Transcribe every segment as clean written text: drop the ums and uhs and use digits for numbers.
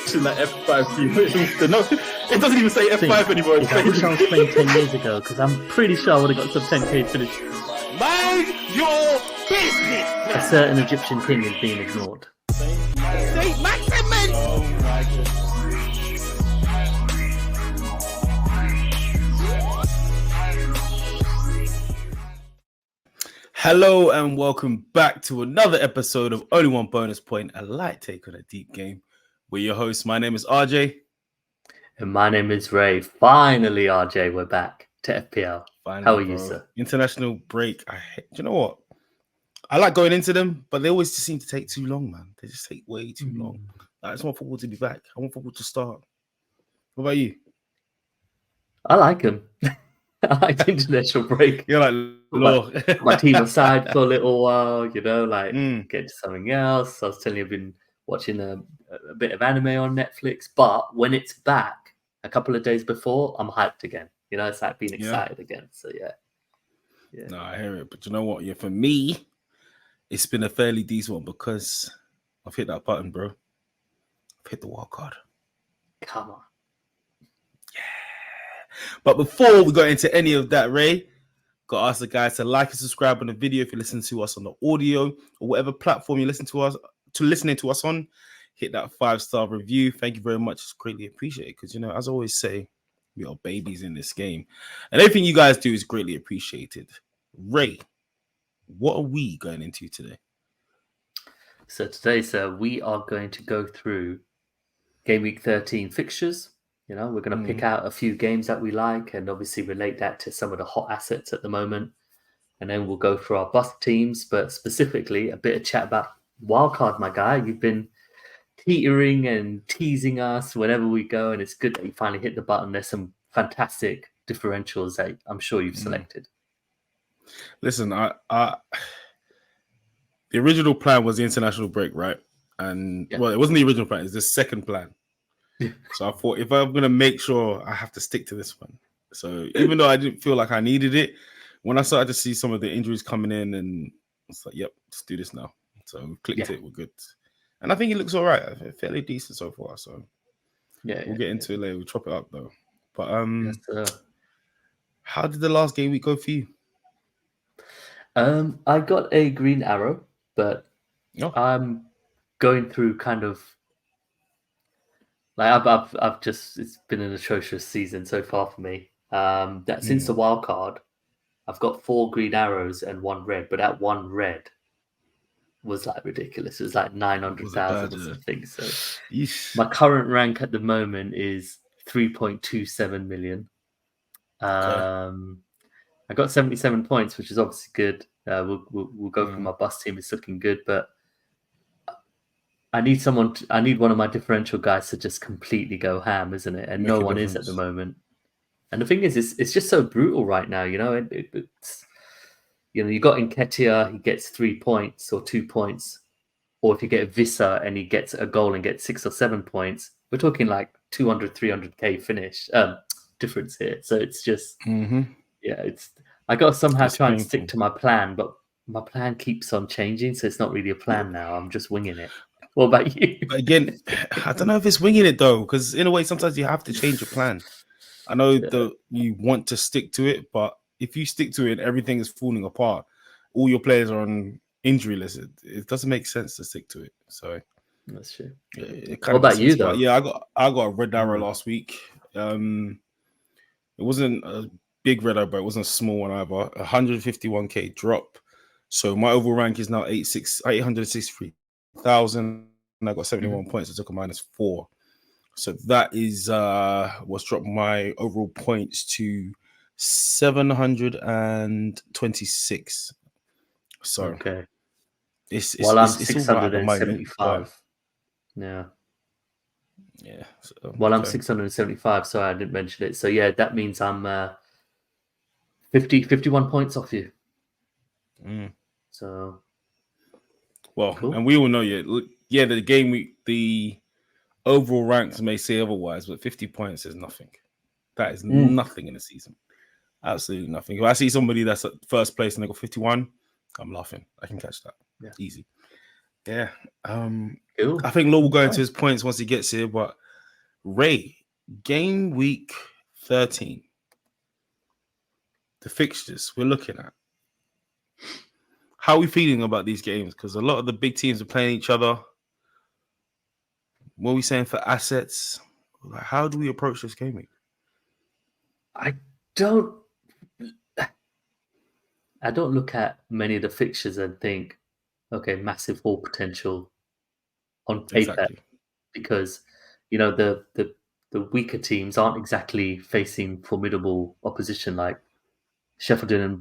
watching that F5 team. It doesn't even say F5 anymore. I wish I was playing 10 years ago, because I'm pretty sure I would have got some 10k finish. Mind your business! A certain Egyptian king is being ignored. Saint Maximin! Oh my goodness. Hello and welcome back to another episode of Only One Bonus Point, a light take on a deep game. We're your hosts. My name is RJ. And my name is Ray. Finally, RJ, we're back to FPL. Finally, how are you, sir? International break. Do you know what? I like going into them, but they always just seem to take too long, man. They just take way too long. I just want football to be back. I want football to start. What about you? I like them. I like the international break. You're like, my team aside for a little while, get to something else. I was telling you, I've been watching a bit of anime on Netflix, but when it's back a couple of days before, I'm hyped again. It's like being excited again. So yeah. No, I hear it. But you know what? Yeah, for me, it's been a fairly decent one because I've hit that button, bro. I've hit the wildcard. Come on. But before we go into any of that, Ray, got to ask the guys to like and subscribe on the video if you listen to us on the audio or whatever platform you listening to us on. Hit that 5-star review. Thank you very much. It's greatly appreciated because, as I always say, we are babies in this game. And everything you guys do is greatly appreciated. Ray, what are we going into today? So today, sir, we are going to go through gameweek 13 fixtures. We're going to pick out a few games that we like and obviously relate that to some of the hot assets at the moment. And then we'll go through our bust teams, but specifically a bit of chat about Wildcard, my guy. You've been teetering and teasing us whenever we go, and it's good that you finally hit the button. There's some fantastic differentials that I'm sure you've selected. Listen, the original plan was the international break, right? And well, it wasn't the original plan, it's the second plan. So I thought if I'm going to make sure I have to stick to this one. So even though I didn't feel like I needed it, when I started to see some of the injuries coming in, and it's like, yep, let's do this now. So we clicked it, we're good. And I think it looks all right, fairly decent so far. So we'll get into it later. We'll chop it up though. But how did the last game week go for you? I got a green arrow, but I'm going through kind of I've just, it's been an atrocious season so far for me. That since the wild card, I've got 4 green arrows and 1 red, but that 1 red was like ridiculous. It was like 900,000 or something. So my current rank at the moment is 3.27 million. I got 77 points, which is obviously good. We'll go for my bus team. It's looking good, but I need one of my differential guys to just completely go ham, isn't it? And no one is at the moment. And the thing is, it's just so brutal right now. It's you got Nketiah, he gets 3 points or 2 points, or if you get Vissa and he gets a goal and gets 6 or 7 points, we're talking like 200, 300k finish difference here. So it's just I got to somehow try and stick to my plan, but my plan keeps on changing, so it's not really a plan now. I'm just winging it. What about you? Again, I don't know if it's winging it though, because in a way, sometimes you have to change your plan. I know that you want to stick to it, but if you stick to it and everything is falling apart, all your players are on injury list, it doesn't make sense to stick to it. So that's true. What about you though? Yeah, I got a red arrow last week. It wasn't a big red arrow, but it wasn't a small one either. 151k drop. So my overall rank is now 863,000. And I got 71 points. I took a -4. So that is what's dropped my overall points to 726. So it's I'm it's 675. Yeah. So, I'm 675. Sorry, I didn't mention it. So yeah, that means I'm 51 points off you. So cool. And we all know the game week, the overall ranks may say otherwise, but 50 points is nothing. That is nothing in the season. Absolutely nothing. If I see somebody that's at first place and they got 51, I'm laughing. I can catch that. Easy. Yeah. Cool. I think Law will go into his points once he gets here, but Ray, game week 13. The fixtures we're looking at. How are we feeling about these games? Because a lot of the big teams are playing each other. What are we saying for assets? How do we approach this game week? I don't look at many of the fixtures and think, okay, massive haul potential on paper, Exactly. because the weaker teams aren't exactly facing formidable opposition like Sheffield United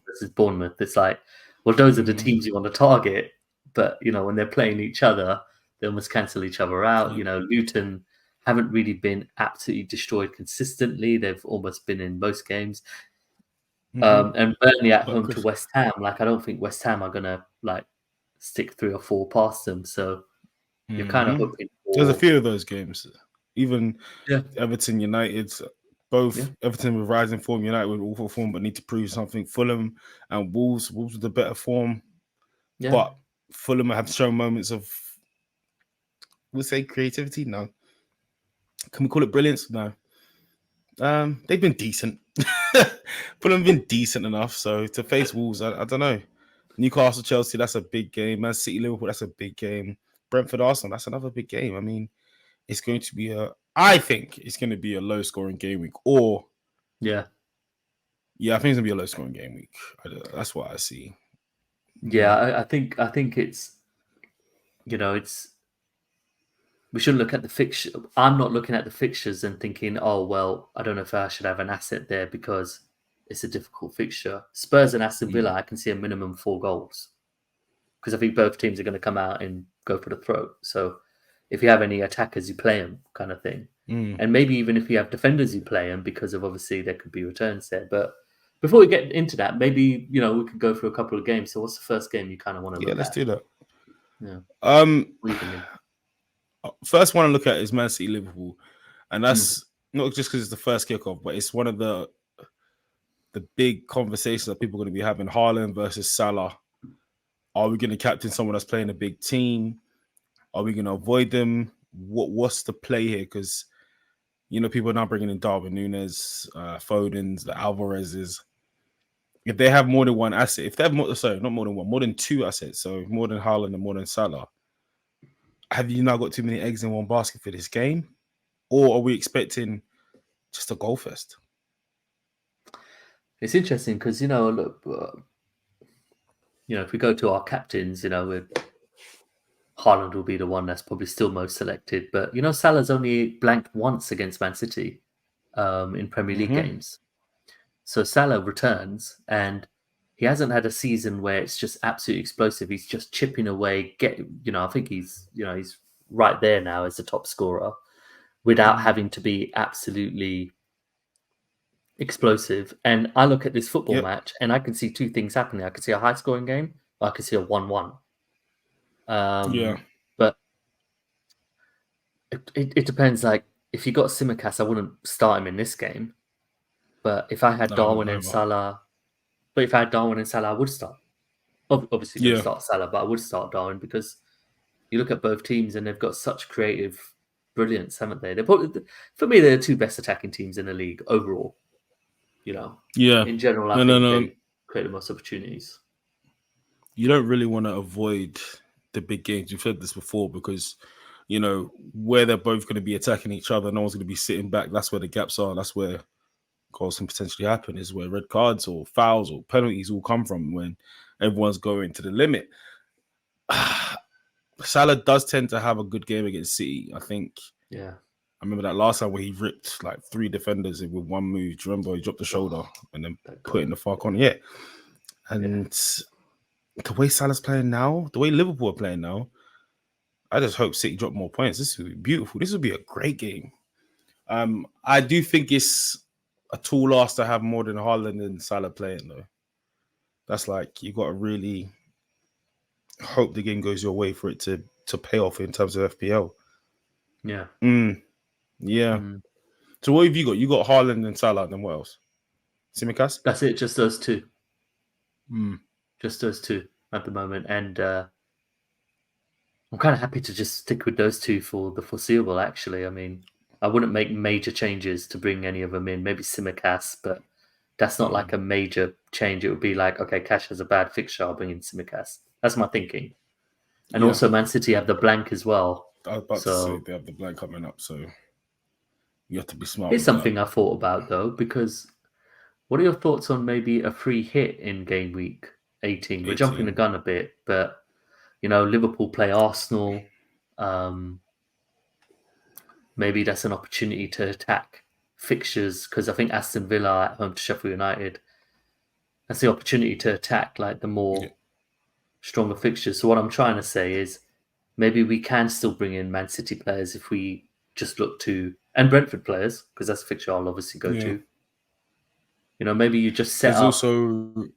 versus Bournemouth. It's like, well, those are the teams you want to target, but when they're playing each other, they almost cancel each other out. Luton haven't really been absolutely destroyed consistently. They've almost been in most games. And Burnley at home to West Ham, I don't think West Ham are gonna stick 3 or 4 past them. So you're kind of hoping for... There's a few of those games, even Everton United. Both Everton with rising form, United with awful form, but need to prove something. Fulham and Wolves with the better form, but Fulham have shown moments of, we'll say, creativity. No, can we call it brilliance? No. They've been decent. Fulham have been decent enough. So to face Wolves, I don't know. Newcastle, Chelsea, that's a big game. Man City, Liverpool, that's a big game. Brentford, Arsenal, that's another big game. I mean, it's going to be I think it's going to be a low-scoring game week. Or I think it's going to be a low-scoring game week. That's what I see. Yeah, I think it's it's... We shouldn't look at the fixture. I'm not looking at the fixtures and thinking, oh, well, I don't know if I should have an asset there because it's a difficult fixture. Spurs and Aston Villa, I can see a minimum 4 goals because I think both teams are going to come out and go for the throat. So if you have any attackers, you play them, kind of thing. And maybe even if you have defenders, you play them because of obviously there could be returns there. But before we get into that, maybe we could go through a couple of games. So what's the first game you kind of want to look at? Yeah, let's do that. Yeah. First one to look at is Man City Liverpool, and that's not just because it's the first kickoff, but it's one of the big conversations that people are going to be having. Haaland versus Salah. Are we going to captain someone that's playing a big team? Are we going to avoid them? What's the play here? Because people are now bringing in Darwin Núñez, Foden's, the Alvarez's. If they have more than one asset, if they have more than 2 assets, so more than Haaland and more than Salah, have you now got too many eggs in one basket for this game? Or are we expecting just a goal fest? It's interesting because, look, if we go to our captains, Haaland will be the one that's probably still most selected. But, Salah's only blanked once against Man City in Premier League games. So Salah returns and he hasn't had a season where it's just absolutely explosive. He's just chipping away. I think he's right there now as the top scorer without having to be absolutely explosive. And I look at this football match and I can see 2 things happening. I can see a high-scoring game, or I can see a 1-1. But it depends. Like, if you got Tsimikas, I wouldn't start him in this game. But if I had Darwin and Salah... But if I had Darwin and Salah, I would start. Obviously, don't start Salah, but I would start Darwin because you look at both teams and they've got such creative brilliance, haven't they? They're probably, for me, they're the 2 best attacking teams in the league overall. In general, I think they create the most opportunities. You don't really want to avoid the big games. You've said this before because, where they're both going to be attacking each other, no one's going to be sitting back. That's where the gaps are. That's where goals can potentially happen, is where red cards or fouls or penalties all come from when everyone's going to the limit. Salah does tend to have a good game against City. I think. Yeah. I remember that last time where he ripped 3 defenders with one move. Do you remember? He dropped the shoulder and then put in the far corner. Yeah. And the way Salah's playing now, the way Liverpool are playing now, I just hope City drop more points. This would be beautiful. This would be a great game. I do think it's a tall ask to have more than Haaland and Salah playing, though. That's you got to really hope the game goes your way for it to pay off in terms of FPL. Yeah. Yeah. So what have you got? You got Haaland and Salah, then what else? Tsimikas? That's it, just those 2. Just those 2. at the moment, and I'm kind of happy to just stick with those two for the foreseeable. Actually, I mean, I wouldn't make major changes to bring any of them in. Maybe Simicast, but that's not like a major change. It would be like, okay, Cash has a bad fixture, I'll bring in Simicast. That's my thinking. And also, Man City have the blank as well. I was about to say they have the blank coming up, so you have to be smart. It's something I thought about though, because what are your thoughts on maybe a free hit in game week 18? We're jumping the gun a bit, but Liverpool play Arsenal. Maybe that's an opportunity to attack fixtures, because I think Aston Villa at home to Sheffield United. That's the opportunity to attack like the more stronger fixtures. So what I'm trying to say is maybe we can still bring in Man City players if we just look to, and Brentford players, because that's a fixture I'll obviously go to. Maybe you just set There's up. also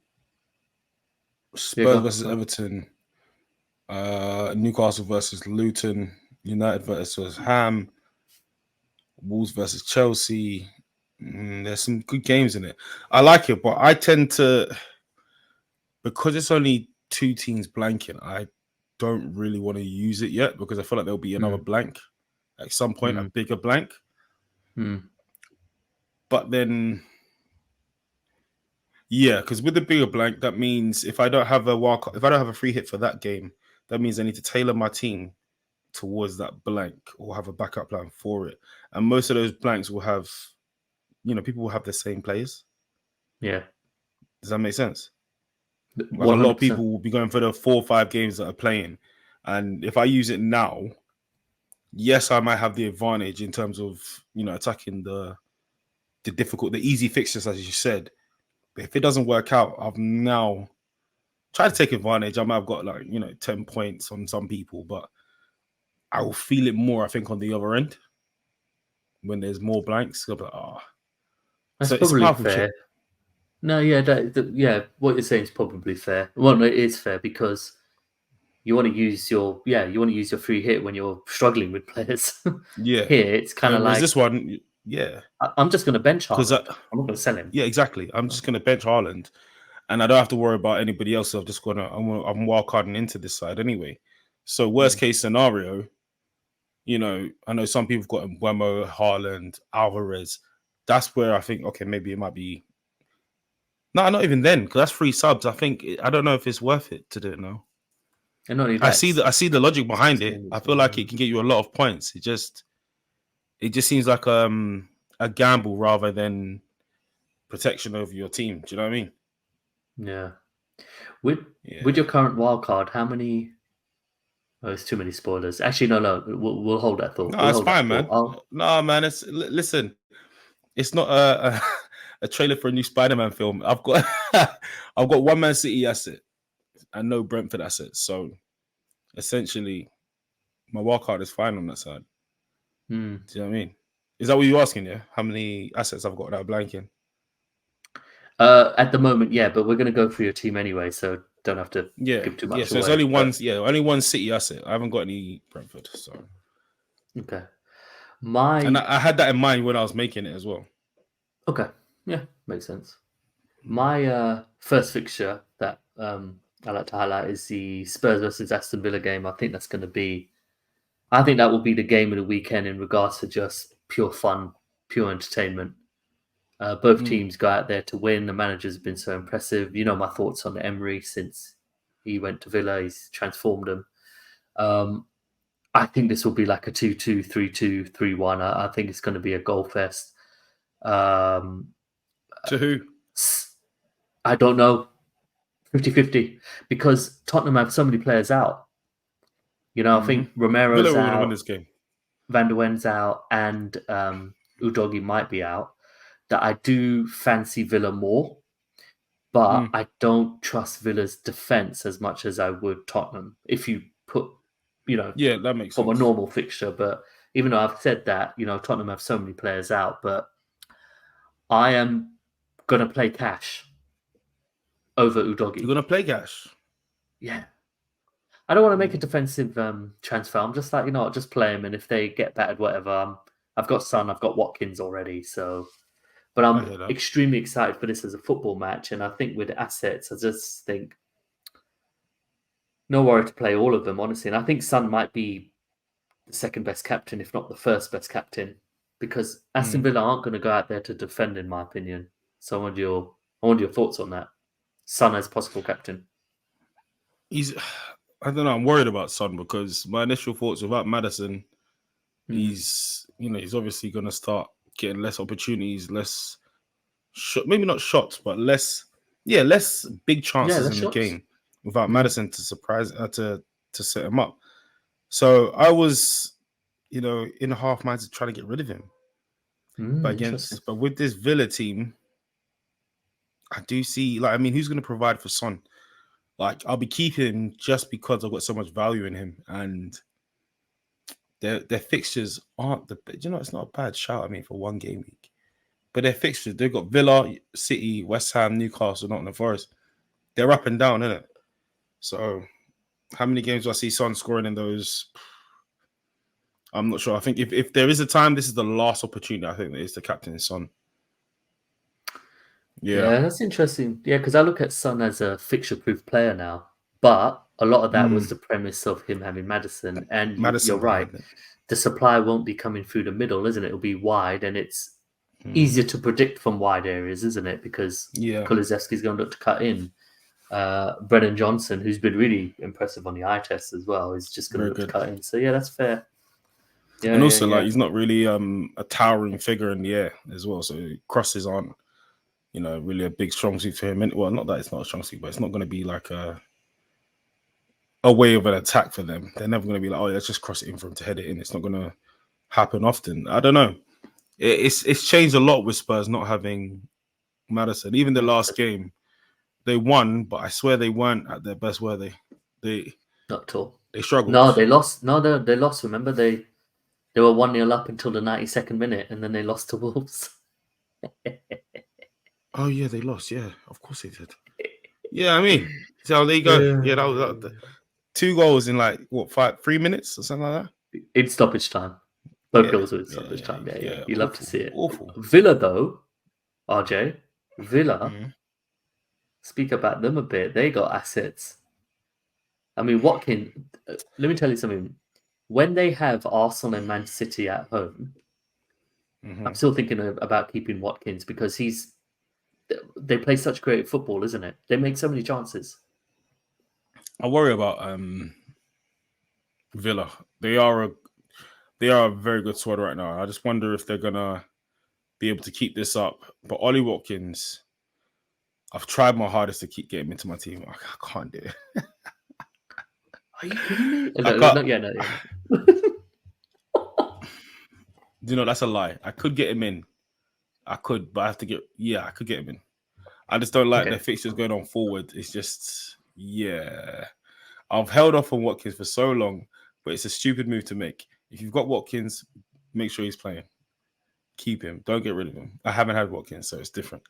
Spurs versus Everton, Newcastle versus Luton, United versus Ham, Wolves versus Chelsea. There's some good games in it. I like it, but I tend to, because it's only 2 teams blanking, I don't really want to use it yet, because I feel like there'll be another blank at some point, a bigger blank. But then, because with the bigger blank, that means if I don't have a free hit for that game, that means I need to tailor my team towards that blank or have a backup plan for it. And most of those blanks will have, people will have the same players. Yeah. Does that make sense? Like 100%. a lot of people will be going for the 4 or 5 games that are playing. And if I use it now, yes, I might have the advantage in terms of, attacking the easy fixtures, as you said. But if it doesn't work out, I've now tried to take advantage. I might have got 10 points on some people, but I will feel it more, I think, on the other end when there's more blanks. I'll be like, That's probably fair. Chip. No, yeah, what you're saying is probably fair. Well, no, it is fair, because you want to use your free hit when you're struggling with players. Yeah, here it's kind of like this one. Yeah, I'm just going to bench Haaland. I'm not going to sell him. Yeah, exactly. I'm just going to bench Haaland, and I don't have to worry about anybody else. I'm wildcarding into this side anyway. So worst case scenario, I know some people have got Mbeumo, Haaland, Alvarez. That's where I think, okay, maybe it might be. No, not even then, because that's 3 subs. I don't know if it's worth it to do it now. And not only I see the logic behind it. I feel like it can get you a lot of points. It just seems like a gamble rather than protection over your team. Do you know what I mean? Yeah. With your current wildcard, how many? Oh, it's too many spoilers. Actually, no. We'll hold that thought. No, it's fine, man. No, man. Listen. It's not a trailer for a new Spider-Man film. I've got 1 Man City asset and no Brentford assets. So essentially, my wildcard is fine on that side. Do you know what I mean? Is that what you're asking? Yeah, how many assets I've got that are blanking? At the moment, yeah, but we're going to go through your team anyway, so don't have to give too much away. So it's only only 1 City asset. I haven't got any Brentford. So okay, and I had that in mind when I was making it as well. Okay, yeah, makes sense. My first fixture that I like to highlight is the Spurs versus Aston Villa game. I think that will be the game of the weekend in regards to just pure fun, pure entertainment. Both teams go out there to win. The manager's been so impressive. You know my thoughts on Emery since he went to Villa. He's transformed them. I think this will be like a 2-2, 3-2, 3-1. I think it's going to be a goal fest. To who? I don't know. 50-50. Because Tottenham have so many players out. I think Romero's Villa out. Villa will win this game. Van der Wen's out, and Udogie might be out. That I do fancy Villa more, but I don't trust Villa's defense as much as I would Tottenham. If you put, that makes from sense. a normal fixture. But even though I've said that, Tottenham have so many players out, but I am going to play Cash over Udogie. You're going to play Cash? Yeah. I don't want to make a defensive transfer. I'm just like, just play him, and if they get battered, whatever. I've got Son, I've got Watkins already, so. But I'm extremely excited for this as a football match, and I think with assets, I just think no worry to play all of them, honestly. And I think Son might be the second best captain, if not the first best captain, because Aston Villa aren't going to go out there to defend, in my opinion. So I want your thoughts on that. Son as possible captain. I don't know. I'm worried about Son because my initial thoughts without Maddison, he's obviously going to start getting less opportunities, less maybe not shots, but less big chances in the game without Maddison to surprise to set him up. So I was, in a half mind to try to get rid of him. But with this Villa team, I do see who's going to provide for Son? Like, I'll be keeping him just because I've got so much value in him, and their fixtures aren't it's not a bad shout. For one game week, but their fixtures, they've got Villa, City, West Ham, Newcastle, Nottingham Forest. They're up and down, isn't it? So, how many games do I see Son scoring in those? I'm not sure. I think if there is a time, this is the last opportunity. I think that is the captain's Son. Yeah, that's interesting. Yeah, because I look at Son as a fixture-proof player now, but a lot of that was the premise of him having Maddison. And you're right, the supply won't be coming through the middle, isn't it? It'll be wide, and it's easier to predict from wide areas, isn't it? Because Kulusevski's going to look to cut in. Brennan Johnson, who's been really impressive on the eye test as well, is just going to look to cut in. So yeah, that's fair. Yeah, and also he's not really a towering figure in the air as well. So crosses aren't really a big strong suit for him. And, well, not that it's not a strong suit, but it's not going to be like a way of an attack for them. They're never going to be like, oh, let's just cross it in for him to head it in. It's not going to happen often. I don't know. It's changed a lot with Spurs not having Maddison. Even the last game, they won, but I swear they weren't at their best, were they? Not at all. They struggled. No, they lost. No, they lost. Remember, they were 1-0 up until the 92nd minute, and then they lost to Wolves. Oh yeah, they lost. Yeah, of course they did. Yeah, so there you go. Yeah, that was 2 goals in 3 minutes or something like that. In stoppage time. Both goals were in stoppage time. Yeah. You love to see it. Awful. Villa though, RJ, speak about them a bit. They got assets. Watkins. Let me tell you something. When they have Arsenal and Man City at home, I'm still thinking about keeping Watkins because they play such great football, isn't it? They make so many chances. I worry about Villa. They are a very good squad right now. I just wonder if they're gonna be able to keep this up. But Ollie Watkins, I've tried my hardest to keep getting him into my team. I can't do it. Are you kidding me? Not yet. That's a lie. I could get him in. I could, but I have to I could get him in. I just don't like the fixtures going on forward. It's just, I've held off on Watkins for so long, but it's a stupid move to make. If you've got Watkins, make sure he's playing. Keep him. Don't get rid of him. I haven't had Watkins, so it's different.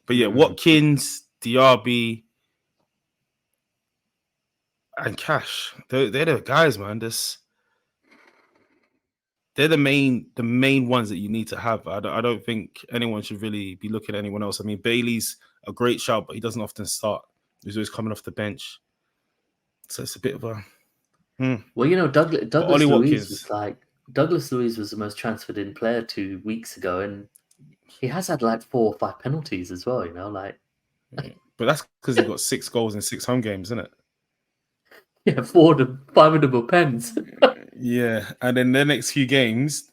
But Watkins, DRB, and Cash. They're the guys, man. They're the main ones that you need to have. I don't think anyone should really be looking at anyone else. Bailey's a great shout, but he doesn't often start. He's always coming off the bench. So it's a bit of a... Well, Douglas Luiz was the most transferred in player 2 weeks ago, and he has had 4 or 5 penalties as well, But that's because he got 6 goals in 6 home games, isn't it? Yeah, 5 of them were pens. Yeah, and then their next few games,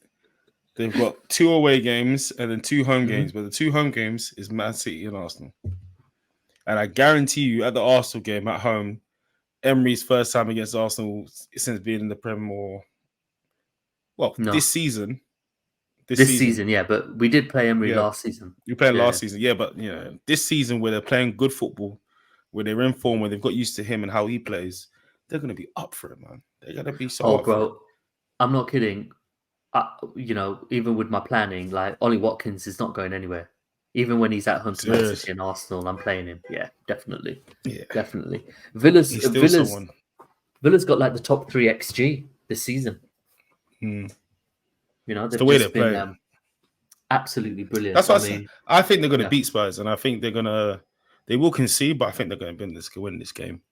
they've got 2 away games and then 2 home games. But the 2 home games is Man City and Arsenal. And I guarantee you, at the Arsenal game at home, Emery's first time against Arsenal since being in the Prem this season. This season, yeah, but we did play Emery last season. We played last season, but this season where they're playing good football, where they're in form, where they've got used to him and how he plays, they're going to be up for it, man. They're going to be so up for it. I'm not kidding. Even with my planning, Ollie Watkins is not going anywhere. Even when he's at home to Man City and Arsenal, I'm playing him. Yeah, definitely. Yeah, definitely. Villa's got the top 3 XG this season. They've the way they're playing. Absolutely brilliant. That's what I think they're going to beat Spurs, and I think they will concede, but I think they're going to win this game.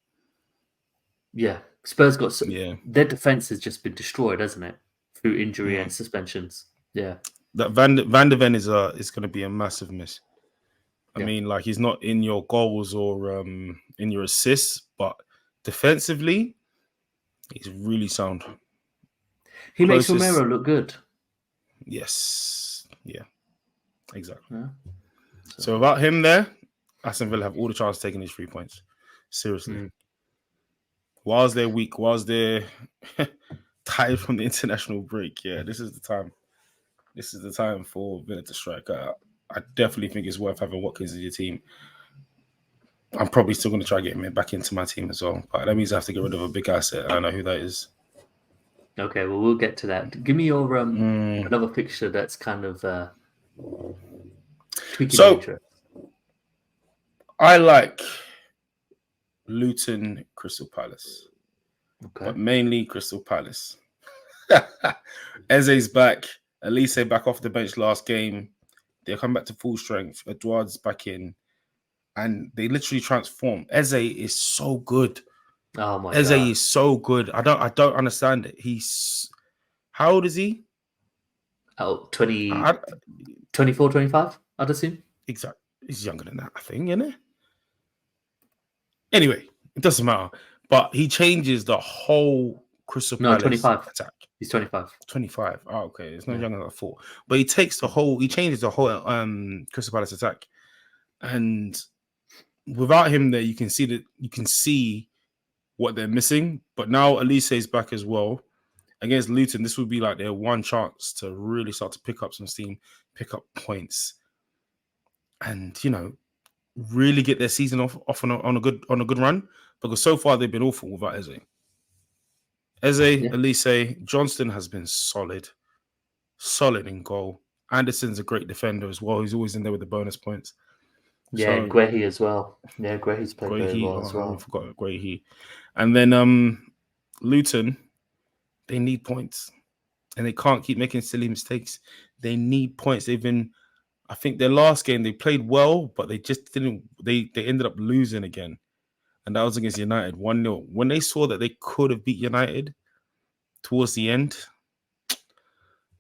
Yeah, Spurs got Yeah. their defense has just been destroyed, hasn't it, through injury and suspensions? Yeah, That Van de Ven is going to be a massive miss. I yeah. mean, like he's not in your goals or in your assists, but defensively, he's really sound. He makes Closest, Romero look good. yes, yeah, exactly. Yeah. So without him there, Aston Villa have all the chance of taking these 3 points. Seriously. Whilst they're weak, whilst they're tired from the international break, yeah, this is the time. This is the time for Villa to strike out. I definitely think it's worth having Watkins in your team. I'm probably still going to try getting him back into my team as well. But that means I have to get rid of a big asset. I don't know who that is. Okay, well, we'll get to that. Give me your another fixture that's kind of tweaking your interest. I like Luton Crystal Palace. Okay. But mainly Crystal Palace. Eze's back. Elise back off the bench last game. They come back to full strength. Edouard's back in. And they literally transform. Eze is so good. Oh my Eze God. is so good. I don't understand it. He's how old is he? Oh, 24, 25, I'd assume. Exactly. He's younger than that, I think, isn't he? Anyway, it doesn't matter. But he changes the whole Crystal Palace 25. attack. He's 25. 25. Oh, okay. It's no younger than 4. But he changes the whole Crystal Palace attack. And without him there, you can see what they're missing. But now Elise is back as well. Against Luton, this would be like their one chance to really start to pick up some steam, pick up points, and really get their season off on a good run. Because so far they've been awful without Eze. Elise, Johnston has been solid in goal. Anderson's a great defender as well. He's always in there with the bonus points. Yeah, and Guehi as well. Yeah, Guehi's played very well as well. I forgot Guehi. And then Luton, they need points. And they can't keep making silly mistakes. They need points. I think their last game, they played well, but they just didn't, they ended up losing again. And that was against United, 1-0. When they saw that they could have beat United towards the end,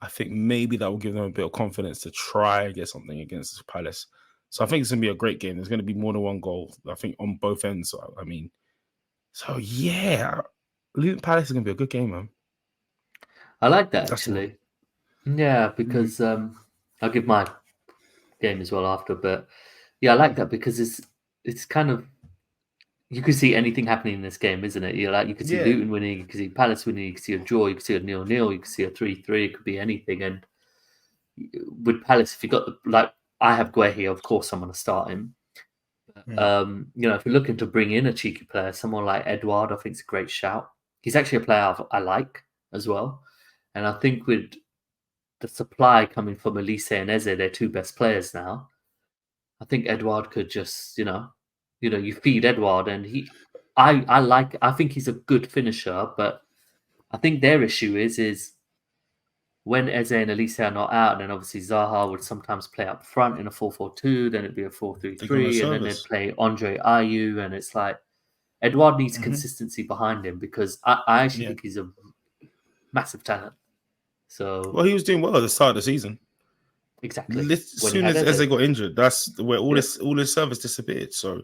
I think maybe that will give them a bit of confidence to try and get something against Palace. So I think it's going to be a great game. There's going to be more than one goal, I think, on both ends. So yeah, Luton Palace is going to be a good game, man. I like that, actually. Yeah, because I'll give my game as well after. But yeah, I like that because it's kind of, you could see anything happening in this game, isn't it? You could see Luton winning, you could see Palace winning, you could see a draw, you could see a 0-0, you could see a 3-3, it could be anything. And with Palace, if you got I have Guehi, of course I'm going to start him. If you're looking to bring in a cheeky player, someone like Edouard, I think it's a great shout. He's actually a player I like as well. And I think with the supply coming from Elise and Eze, their two best players now, I think Edouard could just, you feed Edouard, and I think he's a good finisher, but I think their issue is when Eze and Elise are not out, then obviously Zaha would sometimes play up front in a 4-4-2, then it'd be a 4-3-3, and then they'd play Andre Ayew, and it's like Edouard needs consistency behind him because I actually think he's a massive talent. So he was doing well at the start of the season. Exactly. As soon as Eze got injured, that's where all his service disappeared. So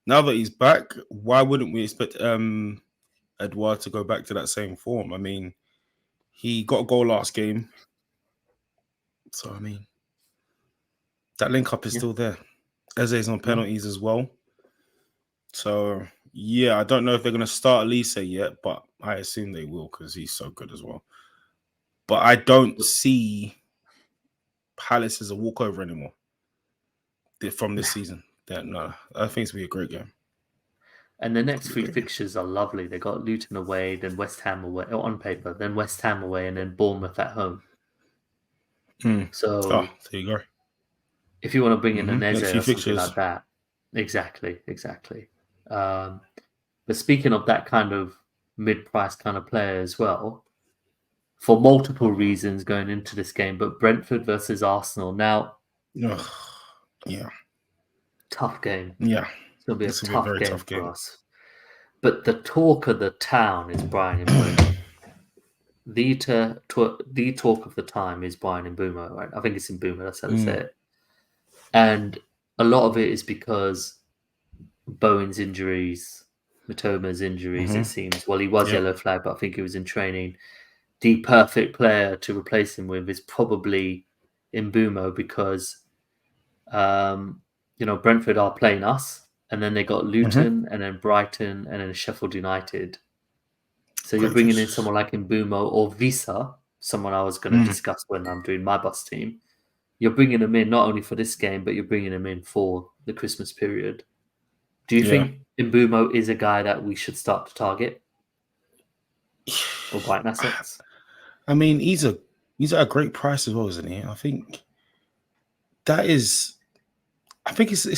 now that he's back, why wouldn't we expect Edouard to go back to that same form? I mean, he got a goal last game. So that link up is still there. Eze's on penalties as well. So I don't know if they're going to start Elise yet, but I assume they will because he's so good as well. But I don't see Palace as a walkover anymore from this season. No, I think it's going to be a great game. And the next three fixtures are lovely. They got Luton away, then West Ham away on paper, then West Ham away, and then Bournemouth at home. So there you go. If you want to bring in an Eze or something like that, exactly. But speaking of that kind of mid-price kind of player as well, for multiple reasons going into this game, but Brentford versus Arsenal now. Tough game. Yeah. It's going to be a very tough game for us. But the talk of the town is Brian Mbumo. The talk of the time is Brian Mbumo, right? I think it's Mbumo, that's how they say it. And a lot of it is because Bowen's injuries, Matoma's injuries, it seems. Well, he was yellow flag, but I think he was in training. The perfect player to replace him with is probably Mbumo because, Brentford are playing us, and then they got Luton, and then Brighton, and then Sheffield United. So you're bringing in someone like Mbumo or Visa, someone I was going to discuss when I'm doing my bus team. You're bringing them in not only for this game, but you're bringing them in for the Christmas period. Do you think Mbumo is a guy that we should start to target? Or Brighton assets? I mean, he's at a great price as well, isn't he? I think it's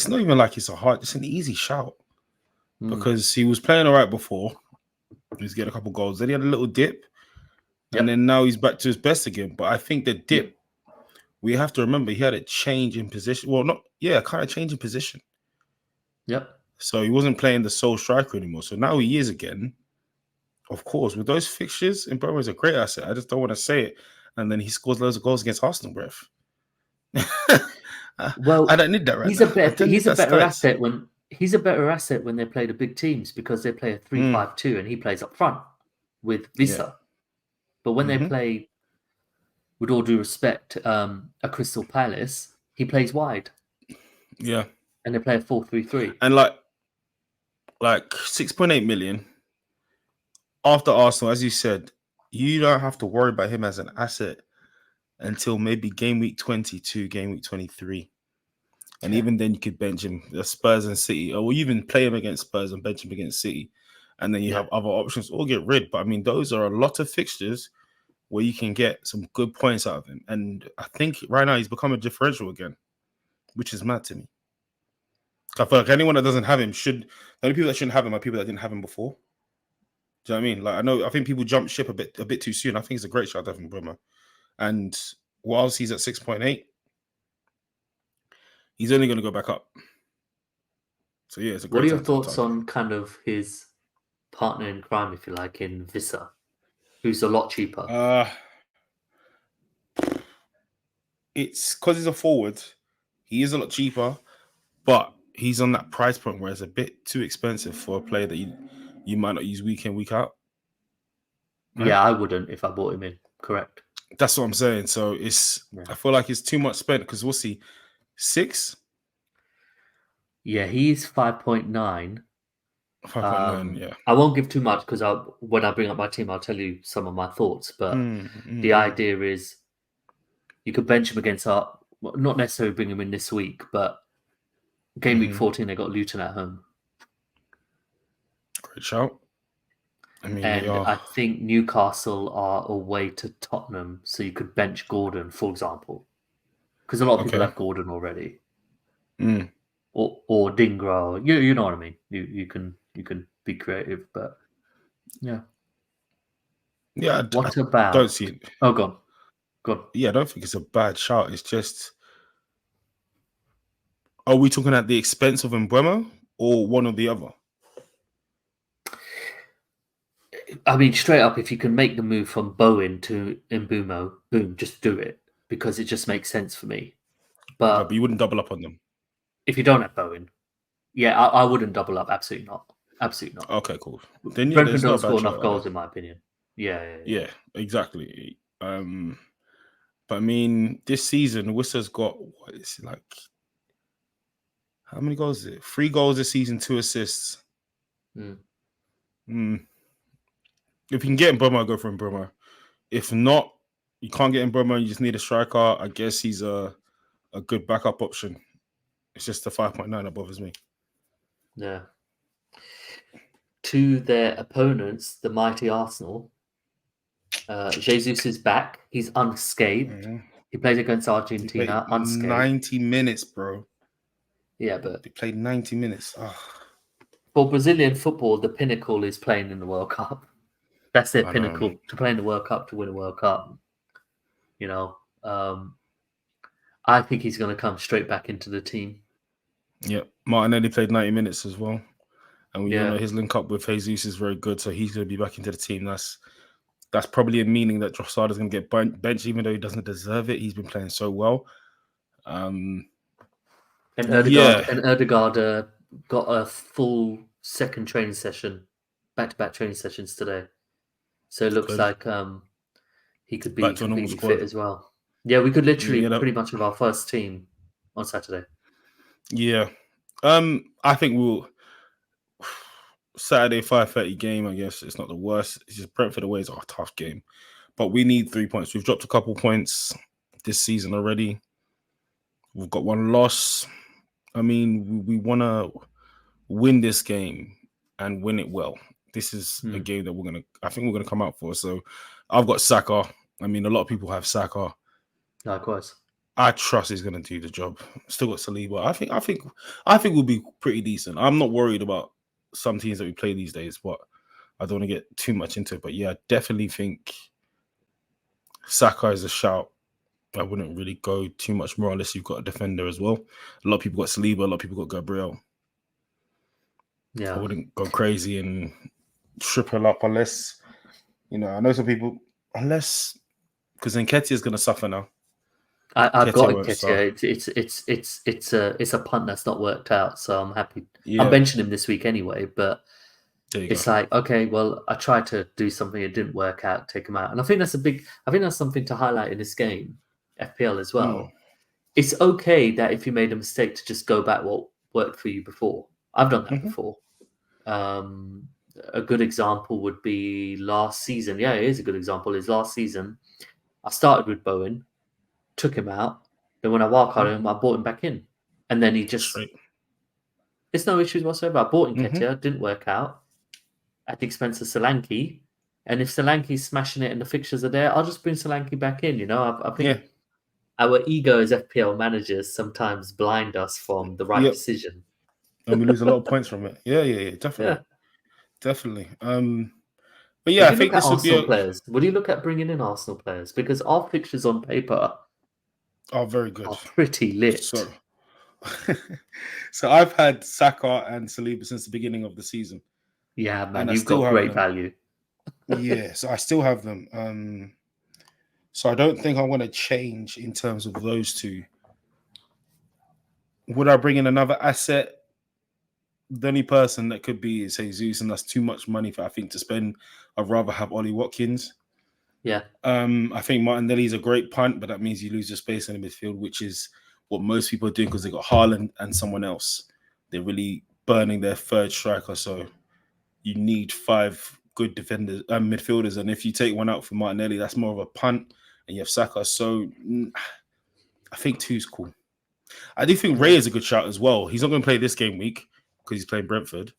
not even like it's an easy shout because he was playing all right before. He was getting a couple goals. Then he had a little dip, and then now he's back to his best again. But I think the dip, we have to remember, he had a change in position. Well, kind of change in position. Yep. So he wasn't playing the sole striker anymore. So now he is again. Of course, with those fixtures, Mbumo is a great asset. I just don't want to say it. And then he scores loads of goals against Arsenal, bruv. Well, I don't need that right he's now. He's a better asset when they play the big teams because they play a 3-5-2 and he plays up front with Visa. But when they play, with all due respect, a Crystal Palace, he plays wide. Yeah. And they play a 4-3-3. And like 6.8 million after Arsenal, as you said, you don't have to worry about him as an asset until maybe game week 22, game week 23. And even then, you could bench him, the Spurs and City, or even play him against Spurs and bench him against City. And then you have other options or get rid. But I mean, those are a lot of fixtures where you can get some good points out of him. And I think right now he's become a differential again, which is mad to me. I feel like anyone that doesn't have him the only people that shouldn't have him are people that didn't have him before. Do you know what I mean? I think people jump ship a bit too soon. I think it's a great shot, Devin Brummer. And whilst he's at 6.8, he's only going to go back up. So yeah, it's a great. What are your thoughts on kind of his partner in crime, if you like, in Visa, who's a lot cheaper? It's because he's a forward. He is a lot cheaper, but he's on that price point where it's a bit too expensive for a player that you might not use week in, week out. Right? Yeah, I wouldn't if I bought him in. Correct. That's what I'm saying. So I feel like it's too much spent because we'll see 6. Yeah, he's 5.9. 5.9, yeah. I won't give too much because when I bring up my team, I'll tell you some of my thoughts. But the idea is you could bench him against not necessarily bring him in this week, but game week 14, they got Luton at home. Great shout. I mean, I think Newcastle are away to Tottenham, so you could bench Gordon, for example, because a lot of people have Gordon already, or Dingra. You know what I mean. You can be creative, but yeah. What about? Don't see it. Oh, go on. Yeah, I don't think it's a bad shout. It's just, are we talking at the expense of Mbumo or one or the other? I mean, straight up, if you can make the move from Bowen to Mbumo, boom, just do it because it just makes sense for me. But you wouldn't double up on them if you don't have Bowen. Yeah, I wouldn't double up. Absolutely not. Absolutely not. Okay, cool. Then Brentford don't score enough goals, in my opinion. Yeah, exactly. But I mean, this season, Worcester's got what is it like? How many goals is it? 3 goals this season, 2 assists. If you can get Mbumo, go for Mbumo. If not, you can't get Mbumo, you just need a striker. I guess he's a good backup option. It's just the 5.9 that bothers me. Yeah. To their opponents, the mighty Arsenal, Jesus is back. He's unscathed. He plays against Argentina unscathed. 90 minutes, bro. Yeah, but they played 90 minutes. For Brazilian football, the pinnacle is playing in the World Cup. That's their pinnacle, to play in the World Cup, to win a World Cup. You know, I think he's going to come straight back into the team. Yeah, Martinelli played 90 minutes as well. And we all know his link up with Jesus is very good, so he's going to be back into the team. That's probably a meaning that Trossard is going to get benched, even though he doesn't deserve it. He's been playing so well. And Odegaard got a full second training session, back-to-back training sessions today. So it looks like he could be completely fit as well. Yeah, we could literally pretty much have our first team on Saturday. Yeah. I think we'll... Saturday 5:30 game, I guess it's not the worst. It's just Brentford away is a tough game. But we need 3 points. We've dropped a couple points this season already. We've got one loss. I mean, we want to win this game and win it well. This is a game that I think we're gonna come out for. So I've got Saka. I mean, a lot of people have Saka. Likewise. I trust he's gonna do the job. Still got Saliba. I think we'll be pretty decent. I'm not worried about some teams that we play these days, but I don't want to get too much into it. But yeah, I definitely think Saka is a shout. I wouldn't really go too much more unless you've got a defender as well. A lot of people got Saliba, a lot of people got Gabriel. Yeah. I wouldn't go crazy and triple up unless, I know some people, because Nketiah is going to suffer now. I've got Nketiah. It's a punt that's not worked out, so I'm happy. Yeah. I'm benching him this week anyway, but it's like, okay, well, I tried to do something, it didn't work out, take him out. And I think that's something to highlight in this game, FPL as well. It's okay that if you made a mistake to just go back what worked for you before. I've done that before. A good example would be last season. Yeah, it is a good example. Is last season, I started with Bowen, took him out. Then when I wildcarded him, I bought him back in. And then he just... It's no issues whatsoever. I bought Nketiah, didn't work out at the expense of Solanke. And if Solanke's smashing it and the fixtures are there, I'll just bring Solanke back in. I think our ego as FPL managers sometimes blind us from the right decision. And we lose a lot of points from it. Yeah, definitely. Yeah. Definitely. But yeah, I think this would be players. Would you look at bringing in Arsenal players? Because our fixtures on paper are very good. Are pretty lit. So I've had Saka and Saliba since the beginning of the season. Yeah, man, you've got great value. Yeah, so I still have them. So I don't think I want to change in terms of those two. Would I bring in another asset? The only person that could be is Jesus, and that's too much money for I think to spend. I'd rather have Ollie Watkins. Yeah. I think Martinelli's a great punt, but that means you lose your space in the midfield, which is what most people are doing because they got Haaland and someone else. They're really burning their third striker, so you need 5 good defenders and midfielders. And if you take one out for Martinelli, that's more of a punt, and you have Saka. So I think 2's cool. I do think Ray is a good shout as well. He's not going to play this game week because he's playing Brentford.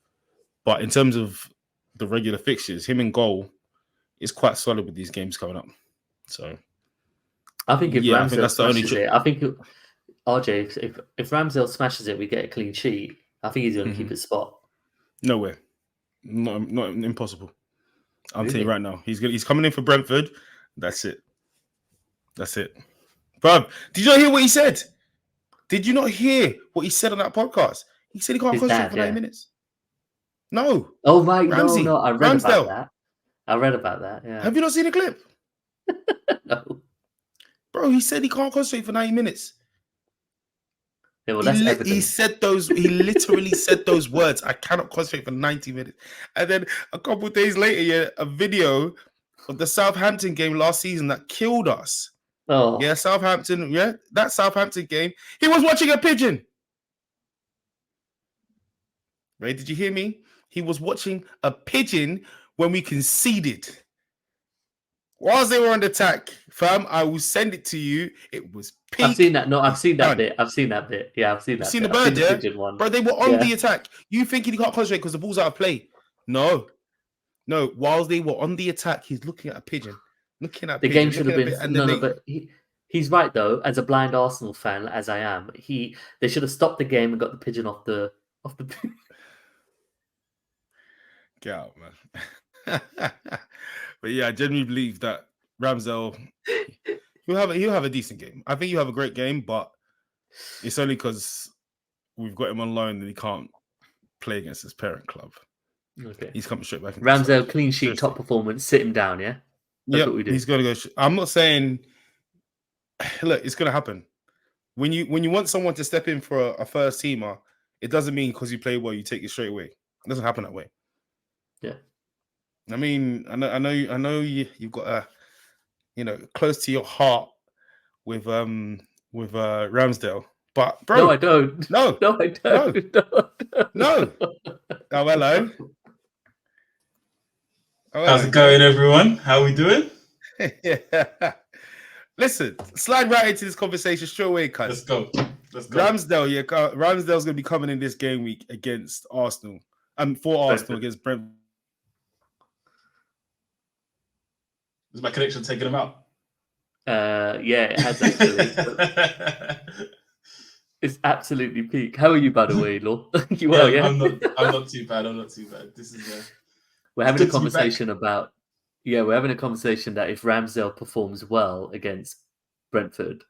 But in terms of the regular fixtures, him in goal is quite solid with these games coming up. So I think if Ramsdale smashes it, I think RJ, if Ramsdale smashes it, we get a clean sheet. I think he's going to keep his spot. No way. Not impossible. I'm telling you right now. He's coming in for Brentford. That's it. Bruv, did you not hear what he said? Did you not hear what he said on that podcast? He said he can't concentrate for 90 minutes. No. Oh, my Ramsey. No. I read about that. Yeah. Have you not seen the clip? No. Bro, he said he can't concentrate for 90 minutes. Yeah, well, that's evident. He literally said those words. I cannot concentrate for 90 minutes. And then a couple of days later, a video of the Southampton game last season that killed us. Oh. Yeah, Southampton. Yeah, that Southampton game. He was watching a pigeon. Right? Did you hear me? He was watching a pigeon when we conceded. Whilst they were on the attack, fam, I will send it to you. It was peak. I've seen that. No, I've seen that bit. Yeah, I've seen that. You've seen the bird, yeah? The one. Bro, they were on the attack. You thinking he can't concentrate because the ball's out of play? No. Whilst they were on the attack, he's looking at a pigeon. The game should have been but he's right though. As a blind Arsenal fan, as I am, they should have stopped the game and got the pigeon off the. Get out, man. But yeah, I genuinely believe that Ramsdale he'll have a decent game. I think he'll have a great game, but it's only because we've got him on loan and he can't play against his parent club. Okay. He's coming straight back. Ramsdale, clean sheet, top performance, sit him down, yeah? That's what we do. He's going to go. I'm not saying, look, it's going to happen. When you want someone to step in for a first teamer, it doesn't mean because you play well, you take it straight away. It doesn't happen that way. Yeah. I mean, I know you've got a, close to your heart with Ramsdale, but bro, no, I don't. No, I don't. No. Oh, hello. How's it going, everyone? How are we doing? Yeah. Listen, slide right into this conversation straight away, cuz. Let's go. Ramsdale, Ramsdale's going to be coming in this game week against Arsenal. For Arsenal against Brentford. Is my connection taking him out? Yeah, it has actually. It's absolutely peak. How are you, by the way, Law? You well, yeah? I'm not too bad. This is we're having a conversation about we're having a conversation that if Ramsdale performs well against Brentford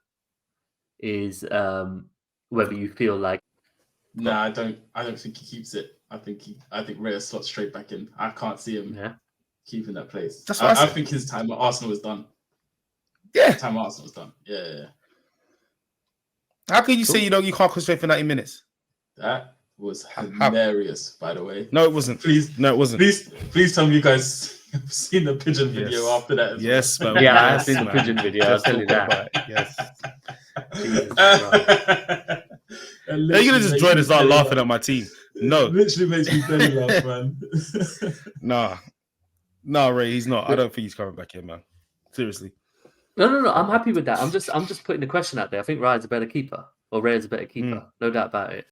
is whether you feel like I don't think he keeps it. I think Reyes slots straight back in. I can't see him keeping that place. That's what I think his time at Arsenal is done. Yeah. Time at Arsenal is done. Yeah. How can you say you can't concentrate for 90 minutes? That was hilarious, by the way. No, it wasn't. No, it wasn't. Please tell me you guys have seen the pigeon video after that. Yes, well. man. Yeah, I've seen the pigeon video. I'll tell you that. Yes. Are you gonna just join us out laughing at my team? No. It literally makes me belly laugh, man. Nah, Ray, he's not. I don't think he's coming back in, man. Seriously. No. I'm happy with that. I'm just putting the question out there. I think Ray's a better keeper, or Ray's a better keeper. No doubt about it.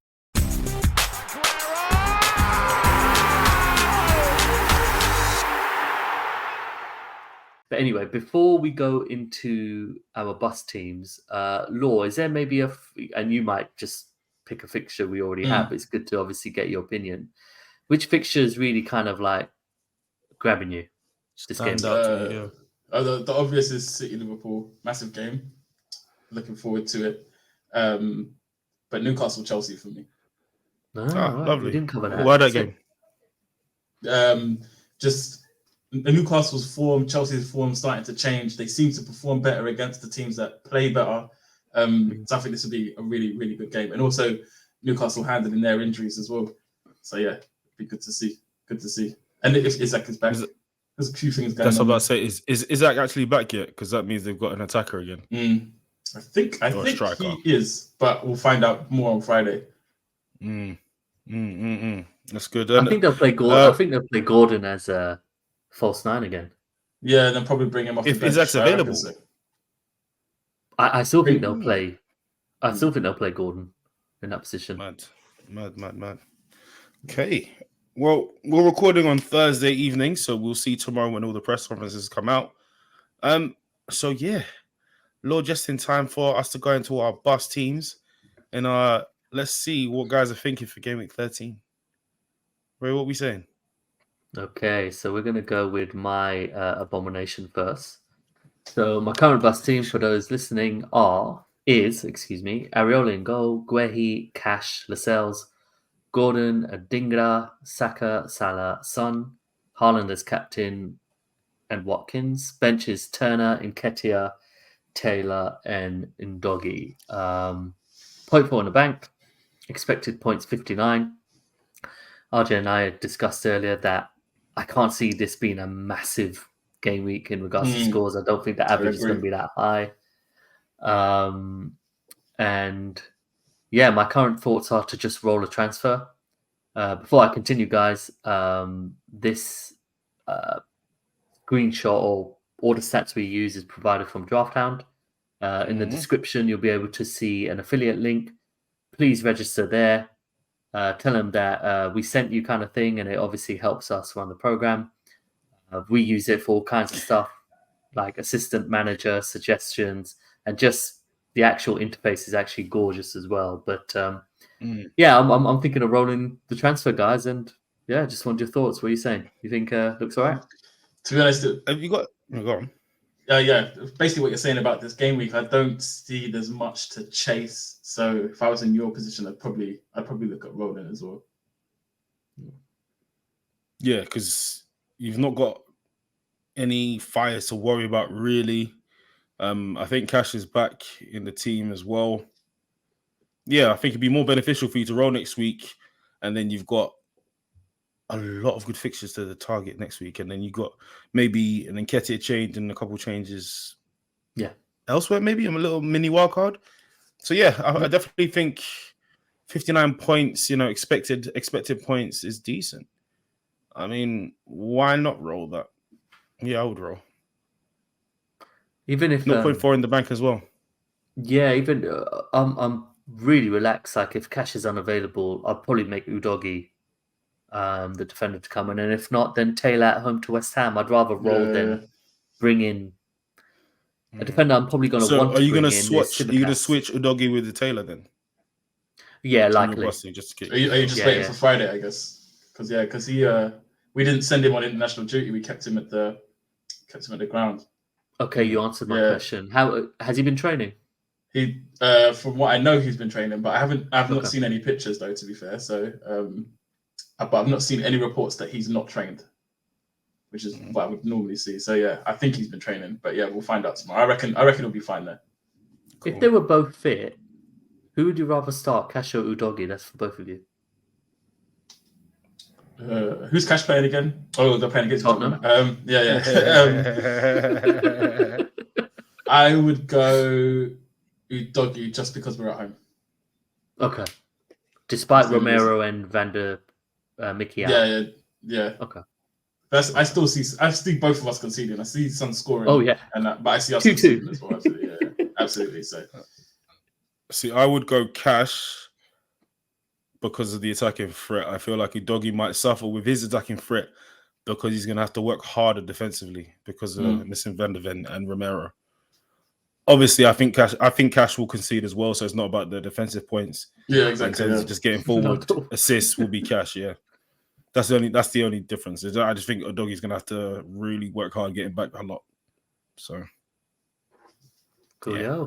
But anyway, before we go into our bus teams, Law, is there maybe and you might just pick a fixture we already have. It's good to obviously get your opinion. Which fixture is really kind of like grabbing you this game? The obvious is City Liverpool, massive game. Looking forward to it. But Newcastle Chelsea for me. Lovely. We didn't cover that. Why that game? Just Newcastle's form, Chelsea's form starting to change. They seem to perform better against the teams that play better. So I think this will be a really, really good game. And also Newcastle handling their injuries as well. So yeah, it'd be good to see. And if Isaac is back, there's a few things going on. That's what I'm about to say. Is Isaac actually back yet? Because that means they've got an attacker again. I think he is, but we'll find out more on Friday. That's good. I think they'll play Gordon. I think they'll play Gordon as a false 9 again. Yeah, and then probably bring him off if the bench. Isaac's available. I still think they'll play. I still think they'll play Gordon in that position. Mad. Okay. Well, we're recording on Thursday evening, so we'll see tomorrow when all the press conferences come out. So yeah, Lord, just in time for us to go into our bus teams, and let's see what guys are thinking for game week 13. Ray, what are we saying? Okay, so we're gonna go with my abomination first. So my current bus team for those listening is Areola in goal, Guehi, Cash, Lascelles, Gordon, Adingra, Saka, Salah, Son, Haaland as captain, and Watkins. Benches Turner, Nketiah, Taylor, and Odogie. Point 4 in the bank. Expected points 59. RJ and I had discussed earlier that I can't see this being a massive game week in regards to scores. I don't think the average is going to be that high. And yeah, my current thoughts are to just roll a transfer. Before I continue, guys, this screenshot or all the stats we use is provided from DraftHound. In the description, you'll be able to see an affiliate link. Please register there. Tell them that we sent you kind of thing, and it obviously helps us run the program. We use it for all kinds of stuff like assistant manager suggestions, and just the actual interface is actually gorgeous as well. But yeah, I'm thinking of rolling the transfer, guys, and yeah, just want your thoughts. What are you saying? You think looks all right? To be honest, have you got? Go on. Yeah, basically what you're saying about this game week, I don't see there's much to chase. So if I was in your position, I'd probably look at rolling as well. Yeah, because you've not got any fires to worry about, really. I think Cash is back in the team as well. Yeah, I think it'd be more beneficial for you to roll next week, and then you've got a lot of good fixtures to the target next week, and then you got maybe an Nketiah change and a couple changes. Yeah, elsewhere, maybe a little mini wildcard. So yeah, I definitely think 59 points, expected points is decent. I mean, why not roll that? Yeah, I would roll. Even if 0.4 in the bank as well. Yeah, even I'm really relaxed. Like if Cash is unavailable, I'll probably make Udogie the defender to come in, and if not, then Taylor at home to West Ham. I'd rather roll than bring in a defender. I'm probably going to want. So, are you going to switch? Are you going to switch Odogie with the Taylor then? Yeah, likely. Are you just waiting for Friday? I guess because he we didn't send him on international duty. We kept him at the ground. Okay, you answered my question. How has he been training? He, from what I know, he's been training, but I've not seen any pictures though. To be fair, so but I've not seen any reports that he's not trained, which is what I would normally see. So yeah, I think he's been training, but yeah, we'll find out tomorrow. I reckon he'll be fine there. Cool. If they were both fit, who would you rather start, Cash or Udogie? That's for both of you. Who's Cash playing again? Oh, they're playing against Tottenham. Yeah. I would go Udogie just because we're at home. Okay. Despite Romero and Van der Mickey out. Yeah. Okay. I see both of us conceding. I see Son scoring. Oh yeah. But I see us conceding as well. Absolutely. Yeah. Absolutely. So. See, I would go Cash because of the attacking threat. I feel like Udogie might suffer with his attacking threat because he's going to have to work harder defensively because of missing Van der Ven and Romero. Obviously, I think Cash will concede as well, so it's not about the defensive points. Yeah, exactly. In terms of just getting forward, assists will be Cash. Yeah, that's the only difference. I just think Odogie's going to have to really work hard getting back a lot. So, cool. Yeah.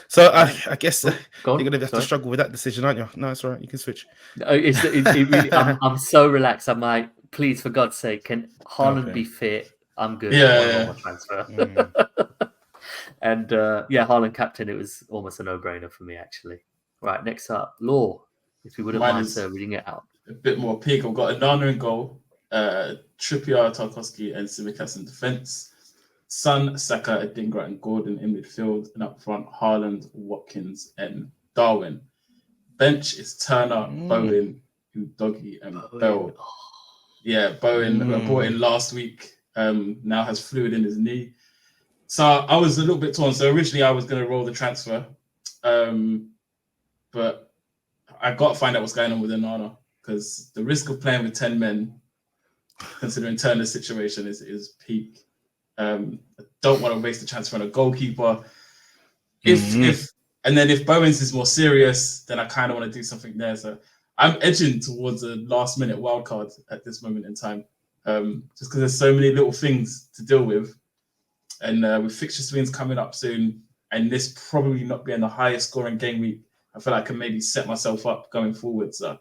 So I guess you're going to have to struggle with that decision, aren't you? No, it's all right. You can switch. It really, I'm so relaxed. I'm like, please, for God's sake, can Haaland be fit? I'm good. Yeah. Transfer. And Haaland captain. It was almost a no-brainer for me, actually. Right, next up, Law. If you wouldn't mind reading it out. A bit more peak. I've got Onana in goal, Trippier, Tarkowski, and Tsimikas in defence. Son, Saka, Adingra, and Gordon in midfield, and up front, Haaland, Watkins, and Darwin. Bench is Turner, Bowen, Udogie, and Bell. Yeah, Bowen brought in last week. Now has fluid in his knee. So I was a little bit torn. So originally I was going to roll the transfer, but I got to find out what's going on with Onana because the risk of playing with 10 men, considering Turner's situation, is peak. I don't want to waste the transfer on a goalkeeper. If Bowens is more serious, then I kind of want to do something there. So I'm edging towards a last minute wildcard at this moment in time, just because there's so many little things to deal with, and with fixture swings coming up soon, and this probably not being the highest scoring game week, I feel like I can maybe set myself up going forward. So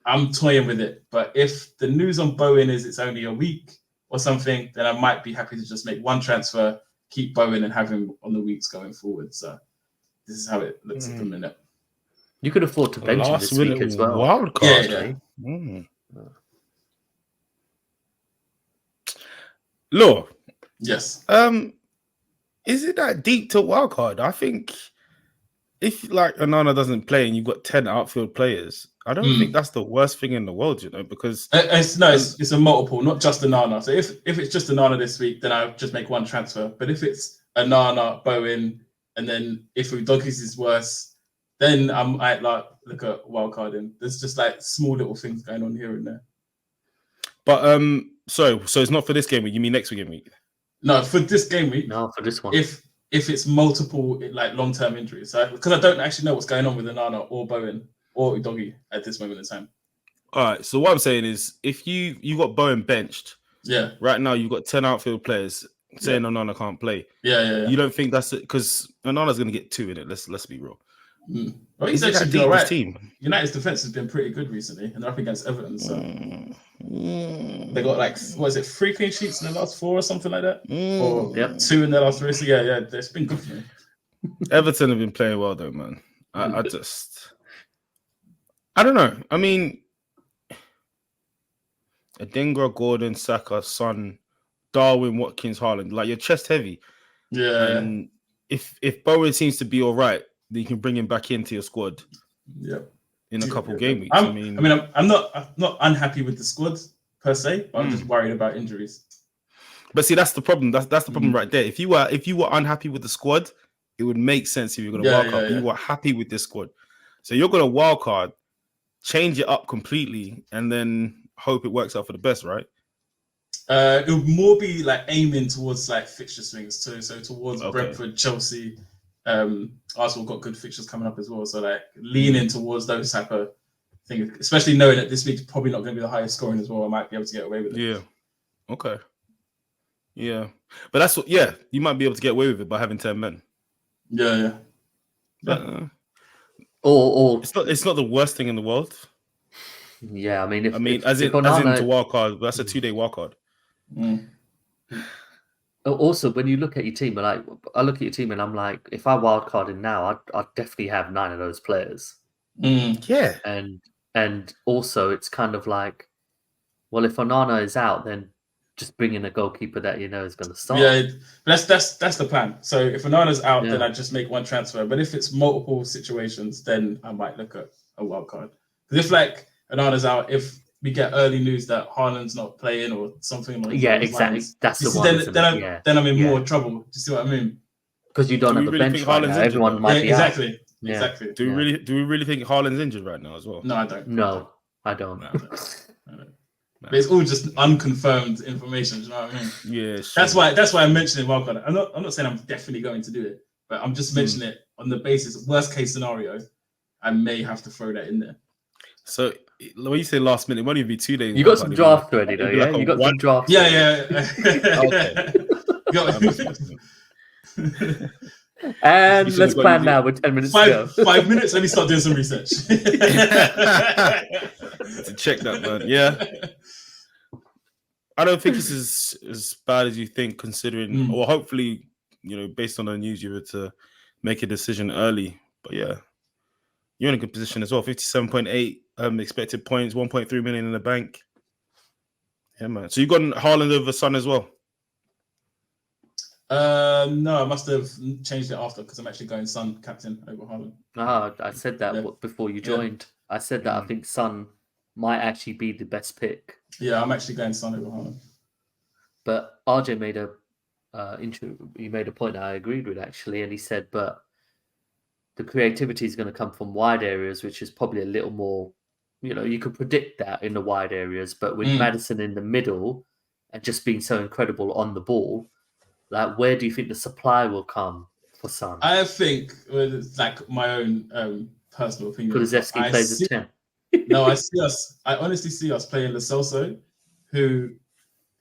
I'm toying with it. But if the news on Bowen is it's only a week or something, then I might be happy to just make one transfer, keep Bowen, and have him on the weeks going forward. So this is how it looks at the minute. You could afford to bench him this week as well. Wildcard. Law. Yes. Is it that deep to wildcard? I think if like Onana doesn't play and you've got 10 outfield players, I don't think that's the worst thing in the world, because it's a multiple, not just Onana. So if it's just Onana this week, then I'll just make one transfer. But if it's Onana, Bowen, and then if Udogie's is worse, then I might look at wildcarding. There's just like small little things going on here and there. But so it's not for this game week. You mean next game week? No, for this game week. No, for this one. If it's multiple like long-term injuries, because I don't actually know what's going on with Onana or Bowen or Udogie at this moment in time. All right. So what I'm saying is, if you got Bowen benched, right now you've got 10 outfield players saying Onana can't play. Yeah. You don't think that's it? Because Onana's going to get 2 in it. Let's be real. Well, he's Is it that actually deep, all this right. team? United's defense has been pretty good recently, and they're up against Everton. So they got like, what is it, 3 clean sheets in the last 4 or something like that, or 2 in the last 3. So yeah, it's been good for me. Everton have been playing well though, man. I don't know. I mean, Adingra, Gordon, Saka, Son, Darwin, Watkins, Haaland. Like, you're chest heavy. Yeah. And if Bowen seems to be all right, then you can bring him back into your squad. Yep. In a couple game weeks. I'm not unhappy with the squad per se, but I'm just worried about injuries. But see, that's the problem. That's the problem right there. If you were unhappy with the squad, it would make sense if you're going to wildcard. But you were happy with this squad, so you're going to wildcard, change it up completely, and then hope it works out for the best, right? It would more be like aiming towards like fixture swings, so towards Brentford, Chelsea, Arsenal got good fixtures coming up as well. So like leaning towards those type of things, especially knowing that this week's probably not going to be the highest scoring as well. I might be able to get away with it. Yeah. Okay. Yeah, but that's what. Yeah, you might be able to get away with it by having 10 men. Yeah. Or it's not the worst thing in the world. Yeah, I mean, as in to wildcard, that's a 2-day wildcard. Also, when you look at your team, like I look at your team and I'm like, if I wildcarded now, I'd definitely have 9 of those players. Yeah, and also it's kind of like, well, if Onana is out, then just bring in a goalkeeper that you know is going to start. Yeah, that's the plan. So if Onana's out, then I just make one transfer. But if it's multiple situations, then I might look at a wildcard. Because if like Onana's out, if we get early news that Haaland's not playing or something like exactly. That's the one. Then I'm in more trouble. Do you see what I mean? Because you don't have a bench right now. Everyone might be out. Exactly. Do we really think Haaland's injured right now as well? No, I don't. No, I don't. No. But it's all just unconfirmed information. Do you know what I mean? Yeah. Sure. That's why I'm mentioning wildcard. I'm not saying I'm definitely going to do it, but I'm just mentioning it on the basis worst case scenario. I may have to throw that in there. So when you say last minute, it won't even be 2 days. You got some draft ready though, yeah? You got some draft. Yeah. And let's plan now with 10 minutes to go. 5 minutes, let me start doing some research. To check that, man. Yeah. I don't think it's as bad as you think, considering, or hopefully, based on the news, you were to make a decision early. But yeah, you're in a good position as well. 57.8 expected points, 1.3 million in the bank. Yeah, man. So you got Haaland over Son as well? No, I must have changed it after because I'm actually going Son captain over Haaland. I said that before you joined. Yeah. I said that I think Son might actually be the best pick. Yeah, I'm actually going Son over Haaland. But RJ made a point that I agreed with actually, and he said, but the creativity is going to come from wide areas, which is probably a little more, you could predict that in the wide areas, but with Maddison in the middle and just being so incredible on the ball, like, where do you think the supply will come for Son? I think, like my own personal opinion, because Kulusevski plays as 10. No, I honestly see us playing Lo Celso, who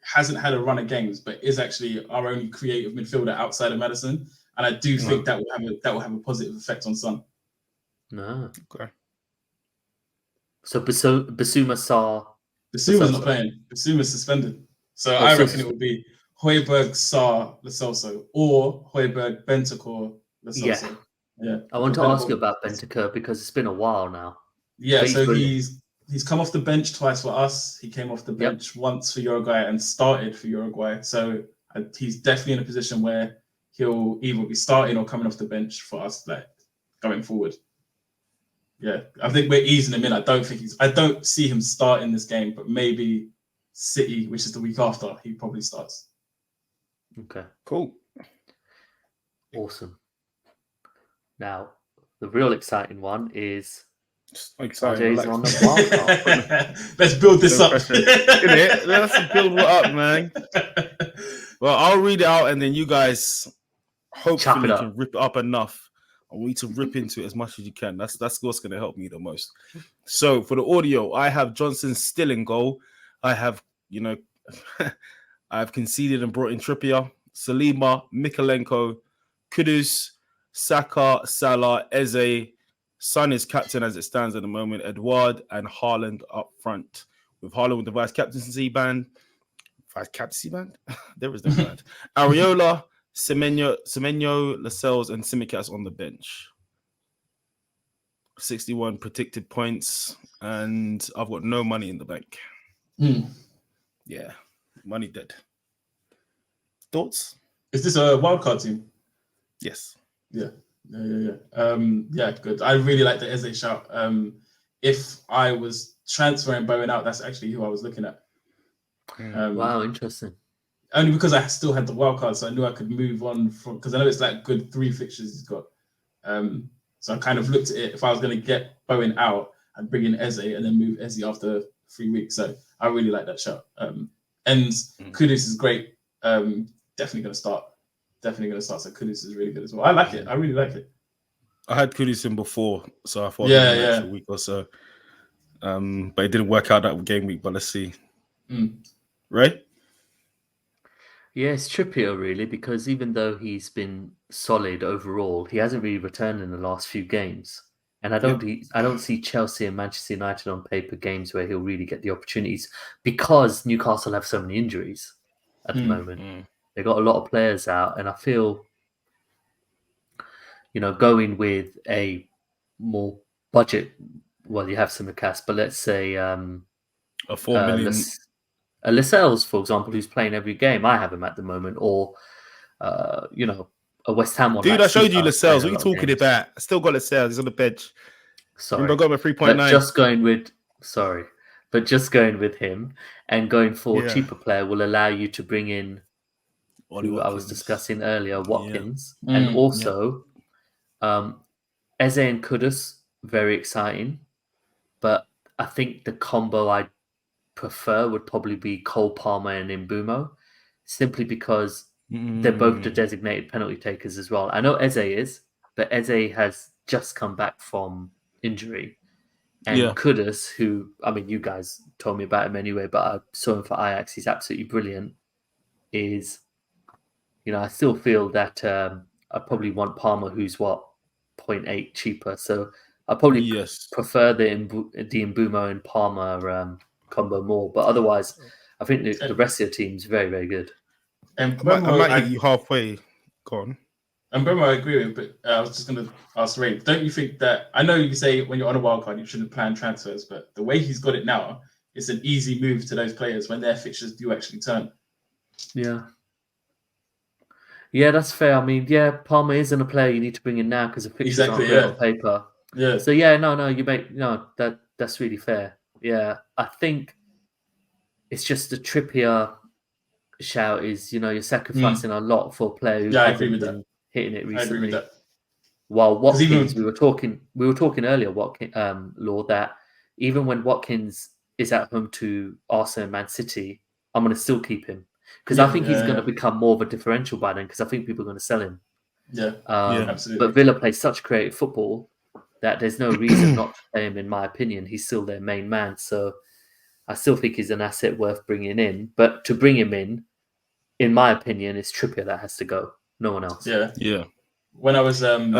hasn't had a run of games, but is actually our only creative midfielder outside of Maddison, and I do think that will have a positive effect on Son. No, okay. So Basuma's not playing. Basuma's suspended. So I reckon it would be Højbjerg, Sarr, Lo Celso, or Højbjerg, Bentancur, Lo Celso. Yeah. I want to ask you about Bentancur because it's been a while now. Yeah, so he's come off the bench twice for us. He came off the bench once for Uruguay and started for Uruguay. So he's definitely in a position where he'll either be starting or coming off the bench for us, like going forward. Yeah, I think we're easing him in. I don't see him starting this game, but maybe City, which is the week after, he probably starts. Okay, cool, awesome. Now, the real exciting one is. Exciting. On the wildcard. Let's build this up. Let's build it up, man. Well, I'll read it out, and then you guys hopefully can rip it up enough. I want you to rip into it as much as you can. That's what's going to help me the most. So for the audio, I have Johnson still in goal. I have, I've conceded and brought in Trippier, Salima, Mikalenko, Kudus, Saka, Salah, Eze, Son is captain as it stands at the moment. Edouard and Haaland up front. With Haaland with the vice captaincy band. Vice captaincy band? There is no band. Areola, Semenyo, Lascelles, and Simicas on the bench. 61 predicted points, and I've got no money in the bank. Yeah, money dead. Thoughts? Is this a wildcard team? Yes. Yeah, good. I really like the Eze shout. If I was transferring Bowen out, that's actually who I was looking at. Wow, interesting. Only because I still had the wildcard, so I knew I could move on from, because I know it's like good 3 fixtures he's got. So I kind of looked at it. If I was going to get Bowen out, I'd bring in Eze and then move Eze after 3 weeks. So I really like that shot. And Kudus is great. Definitely going to start. So Kudus is really good as well. I like it. I really like it. I had Kudus in before, so I thought an extra week or so. But it didn't work out that game week. But let's see. Right? Yeah, it's Trippier really, because even though he's been solid overall, he hasn't really returned in the last few games. And I don't see Chelsea and Manchester United on paper games where he'll really get the opportunities, because Newcastle have so many injuries at the moment. They got a lot of players out, and I feel, going with a more budget. Well, you have Simicas, but let's say a 4 million. Lascelles, for example, who's playing every game. I have him at the moment, or a West Ham one. Dude, I showed you Lascelles. What are you talking about? I still got Lascelles. He's on the bench. Sorry, remember I got my 3.9. But just going with him and going for a cheaper player will allow you to bring in who I was discussing earlier, Watkins, and also Eze and Kudus, very exciting. But I think the combo I prefer would probably be Cole Palmer and Mbeumo, simply because they're both the designated penalty takers as well. I know Eze is, but Eze has just come back from injury. And Kudus, who, I mean, you guys told me about him anyway, but I saw him for Ajax. He's absolutely brilliant. I still feel that I probably want Palmer, who's 0.8 cheaper. So I probably prefer the Mbeumo and Palmer combo more. But otherwise, I think the rest of your team is very, very good. And I might hit you halfway. Go on. And Bremo, I agree with, but I was just going to ask Ray, don't you think that, I know you say when you're on a wild card, you shouldn't plan transfers, but the way he's got it now, it's an easy move to those players when their fixtures do actually turn. Yeah. Yeah, that's fair. I mean, Palmer isn't a player you need to bring in now because the fixtures aren't great on paper. Yeah. So that's really fair. Yeah, I think it's just the Trippier shout is, you're sacrificing a lot for a player who hasn't been hitting it recently. I agree with that. While Watkins, we were talking earlier, Law, that even when Watkins is at home to Arsenal and Man City, I'm going to still keep him. Because I think he's going to become more of a differential by then, because I think people are going to sell him. Yeah, absolutely. But Villa plays such creative football that there's no reason not to play him, in my opinion. He's still their main man. So I still think he's an asset worth bringing in. But to bring him in my opinion, it's Trippier that has to go. No one else. Yeah. When I was looking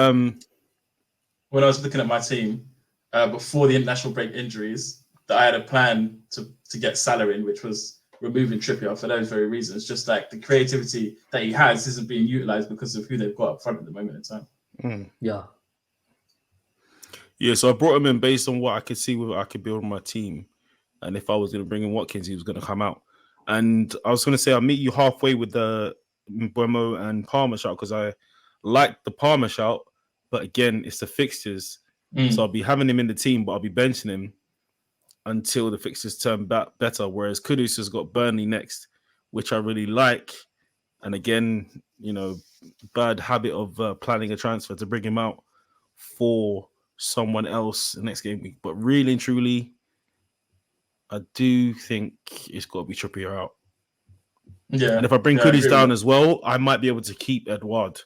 at my team before the international break injuries, that I had a plan to get Salah in, which was removing Trippier for those very reasons. Just like the creativity that he has isn't being utilized because of who they've got up front at the moment in time. Yeah, so I brought him in based on what I could see, what I could build on my team. And if I was going to bring in Watkins, he was going to come out. And I was going to say, I'll meet you halfway with the Mbeumo and Palmer shout, because I like the Palmer shout, but again, it's the fixtures. So I'll be having him in the team, but I'll be benching him until the fixtures turn better. Whereas Kudus has got Burnley next, which I really like. And again, bad habit of planning a transfer to bring him out for someone else the next game week. But really and truly, I do think it's got to be Trippier out. Yeah. And if I bring Kudus down as well, I might be able to keep Edouard.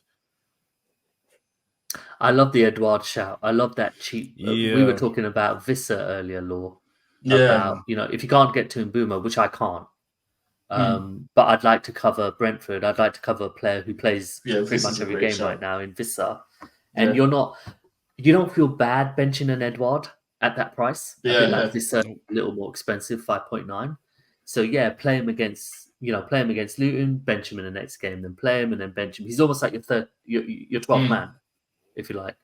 I love the Edouard shout. I love that cheap. We were talking about Visser earlier, Law. About, if you can't get to Mbeumo, which I can't. But I'd like to cover Brentford. I'd like to cover a player who plays pretty much every game right now in Visser. And you're you don't feel bad benching an Edouard at that price. I think that's just a little more expensive, 5.9. So yeah, play him against Luton, bench him in the next game, then play him and then bench him. He's almost like your 12th man, if you like.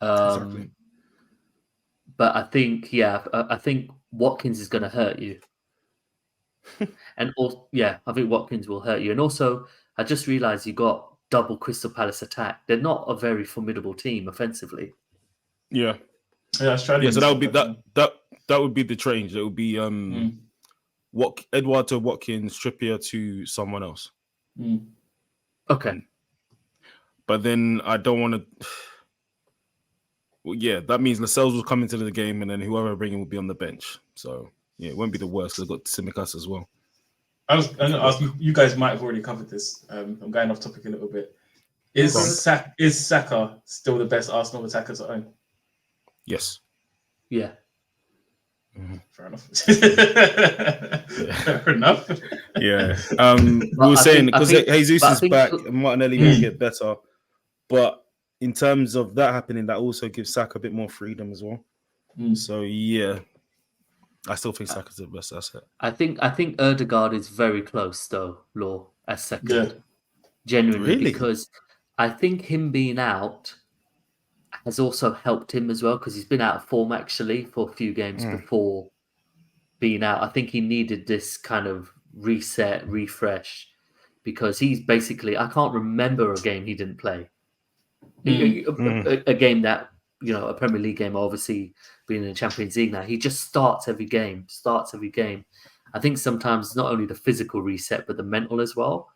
Exactly. But I think Watkins is going to hurt you. And also, I think Watkins will hurt you. And also, I just realised you got double Crystal Palace attack. They're not a very formidable team offensively. Yeah. Yeah, Australia. So that would be that would be the change. It would be Edouard to Watkins, Trippier to someone else. Okay. But then I don't want to. Well, yeah, that means Lascelles will come into the game, and then whoever I bring in will be on the bench. So yeah, it won't be the worst because I've got Tsimikas as well. You guys might have already covered this. I'm going off topic a little bit. Is Saka still the best Arsenal attacker to own? Yes. Yeah. Fair enough. Fair enough. Yeah. We were saying because Jesus is back and Martinelli will get better, but in terms of that happening, that also gives Saka a bit more freedom as well. So yeah, I still think Saka's the best asset. I think Odegaard is very close though, Law, as second. Genuinely, really? Because I think him being out has also helped him as well because he's been out of form actually for a few games before being out. I think he needed this kind of reset, refresh because he's basically, I can't remember a game he didn't play. A game that, a Premier League game, obviously being in the Champions League now, he just starts every game. I think sometimes it's not only the physical reset, but the mental as well.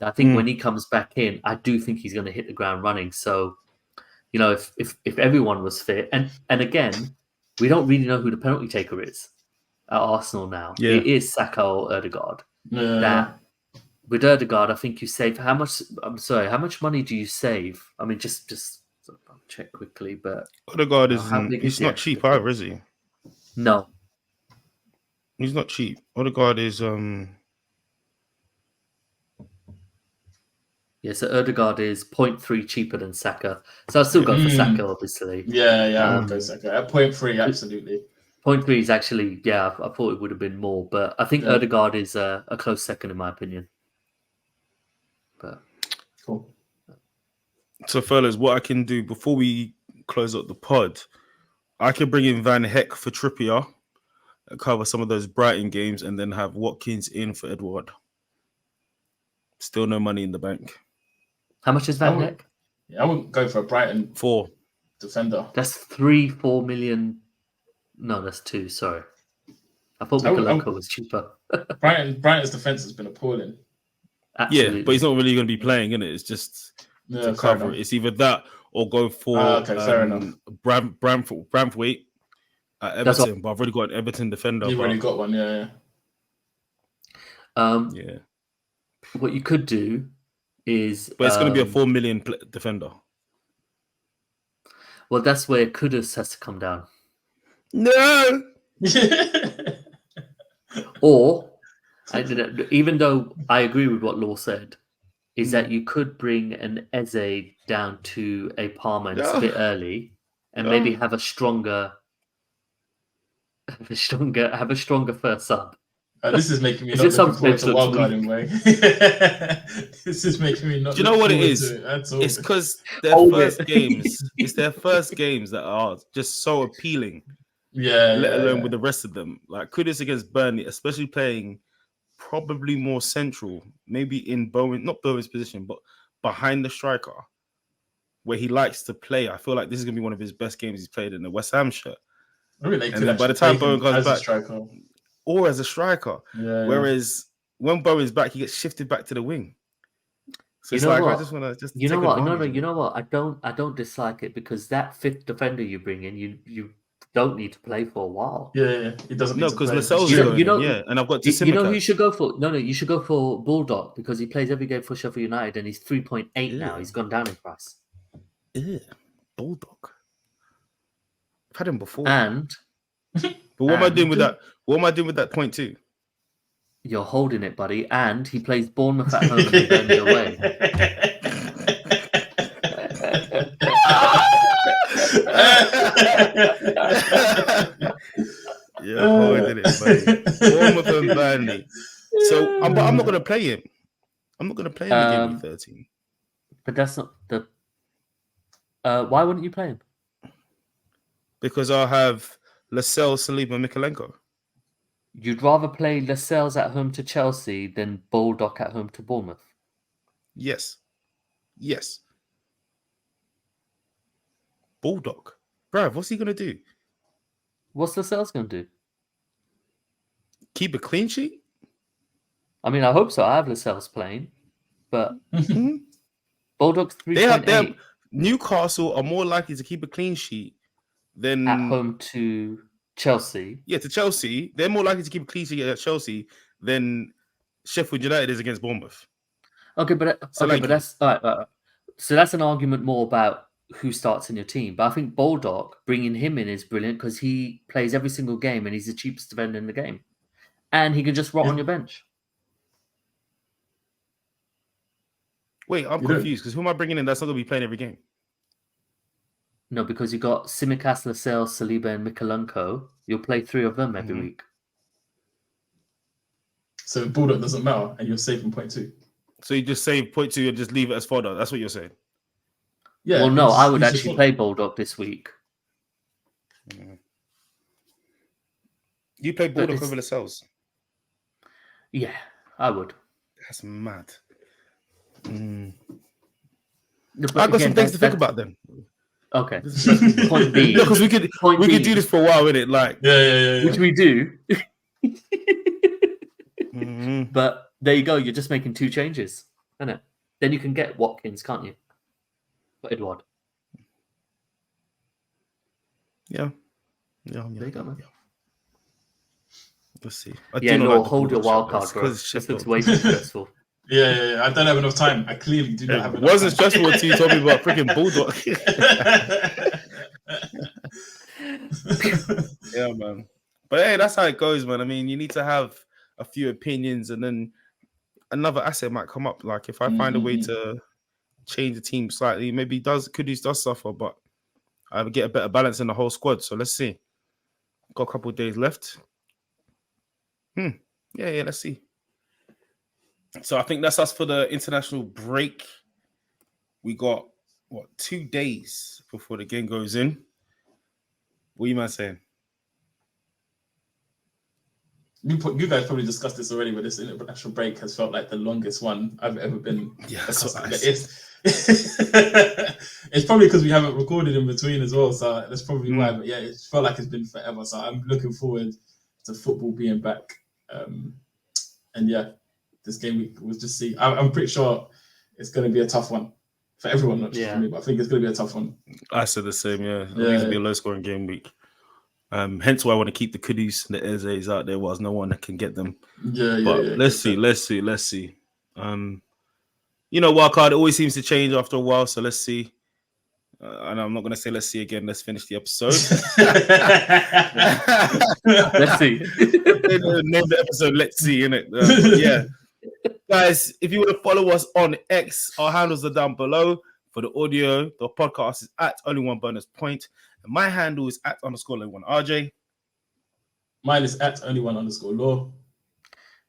I think when he comes back in, I do think he's going to hit the ground running. So, if everyone was fit, and again, we don't really know who the penalty taker is at Arsenal now. Yeah. It is Saka or Odegaard. That with Odegaard, I think you save how much? I'm sorry, how much money do you save? I mean, just I'll check quickly, but Odegaard he's not cheap either, is he? No, he's not cheap. Odegaard is Yeah, so Odegaard is 0.3 cheaper than Saka. So I'll still go for Saka, obviously. I would go Saka. At 0.3, absolutely. 0.3 is actually, I thought it would have been more, but I think Odegaard is a close second in my opinion. But cool. So, fellas, what I can do before we close up the pod, I can bring in Van Heck for Trippier, cover some of those Brighton games, and then have Watkins in for Edouard. Still no money in the bank. How much is Van Heck? I wouldn't go for a Brighton 4 defender. That's 3-4 million. No, that's 2. Sorry, I thought Michelangelo was cheaper. Brighton's defense has been appalling. Absolutely. Yeah, but he's not really going to be playing, is it? It's just to cover it. It's either that or go for fair enough. Bramthwaite at Everton. But I've already got an Everton defender. You've already got one, yeah. Yeah. What you could do is... But it's going to be a 4 million defender. Well, that's where Kudus has to come down. No! Or, even though I agree with what Law said, is that you could bring an Eze down to a Palmer and split early and maybe have a stronger first sub. This is making me not looking forward to wildcarding, way. This is making me not. Do you know what it is? It's because their first games that are just so appealing. Let alone with the rest of them. Like Kudus against Burnley, especially playing probably more central, maybe in not Bowen's position, but behind the striker, where he likes to play. I feel like this is going to be one of his best games he's played in the West Ham shirt. And then by the time Bowen comes back, or as a striker. Whereas when Bowen's back, he gets shifted back to the wing. So it's like, I just want to you know what? No, you know what? I don't dislike it because that fifth defender you bring in, you don't need to play for a while. Yeah. He doesn't. No, because Lascelles is going. And I've got Tsimikas. You know who you should go for? No, you should go for Bulldog because he plays every game for Sheffield United and he's 3.8 now. He's gone down in price. Yeah, Bulldog. I've had him before. And. But what am I doing with that? What am I doing with that 0.2? You're holding it, buddy. And he plays Bournemouth at home and Burnley away. Yeah, holding it, buddy. Bournemouth and Burnley. So, but I'm not going to play him. I'm not going to play him in game week 13. But that's not the. Why wouldn't you play him? Because I'll have Lascelles, Saliba, and Mikalenko. You'd rather play Lascelles at home to Chelsea than Baldock at home to Bournemouth? Yes. Baldock. Bruv, what's he going to do? What's Lascelles going to do? Keep a clean sheet? I mean, I hope so. I have Lascelles playing, but Baldock's 3.8 Newcastle are more likely to keep a clean sheet than at home to Chelsea. Yeah, to Chelsea. They're more likely to keep a clean sheet at Chelsea than Sheffield United is against Bournemouth. Okay, but that's all right. So that's an argument more about who starts in your team. But I think Baldock, bringing him in is brilliant because he plays every single game and he's the cheapest defender in the game. And he can just rot on your bench. Wait, I'm confused because who am I bringing in that's not going to be playing every game? No, because you got Tsimikas, Lascelles, Saliba, and Mikalenko. You'll play 3 of them every week. So Baldock doesn't matter and you're safe in 0.2. So you just save 0.2 and just leave it as fodder. That's what you're saying? Yeah. Well, no, I would actually play Baldock this week. You play Baldock over Lascelles? Yeah, I would. That's mad. No, I've got some things to think about then. Okay. Point B. No, because we could do this for a while, innit? Like, yeah. Which we do. But there you go. You're just making 2 changes, isn't it? Then you can get Watkins, can't you? For Edward. Yeah. There you go, man. Let's see. Hold your wild card, bro. This looks way too stressful. Yeah. I don't have enough time. I clearly do not have enough time. It wasn't stressful until you told me about freaking Bulldog. Yeah, man. But hey, that's how it goes, man. I mean, you need to have a few opinions and then another asset might come up. Like if I find a way to change the team slightly, maybe Kudus does suffer, but I would get a better balance in the whole squad. So let's see. Got a couple of days left. Yeah, let's see. So I think that's us for the international break. We got 2 days before the game goes in. What are you man saying? You guys probably discussed this already, but this international break has felt like the longest one I've ever been. Yeah, it's probably because we haven't recorded in between as well, so that's probably why. But yeah, it felt like it's been forever. So I'm looking forward to football being back. And yeah, this game week we'll just see. I'm pretty sure it's going to be a tough one for everyone, not just for me. But I think it's going to be a tough one. I said the same. Yeah, I think it's going to be a low-scoring game week. Hence why I want to keep the Kudus and the Eze's out there whilst no one that can get them. But let's see. Wildcard always seems to change after a while, so let's see. And I'm not going to say let's see again. Let's finish the episode. Let's see. Name the episode Let's See, innit? Yeah. Guys, if you want to follow us on X, our handles are down below. For the audio, the podcast is at only one bonus point. And my handle is at _1 RJ. Mine is at only one _law.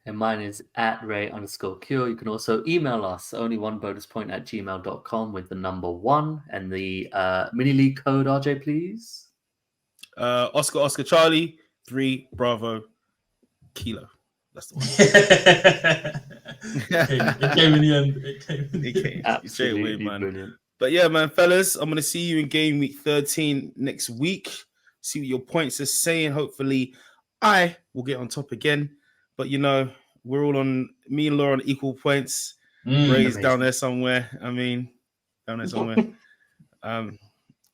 And mine is at Ray_Cure. You can also email us only1bonuspoint@gmail.com with the number 1 and the mini league code, RJ, please. Oscar Charlie 3 Bravo Kilo. That's the one. It came in the end. It came. Absolutely away, man. Brilliant. But yeah, man, fellas, I'm gonna see you in game week 13 next week. See what your points are saying. Hopefully, I will get on top again. But we're all on. Me and Laura on equal points. Ray's down there somewhere.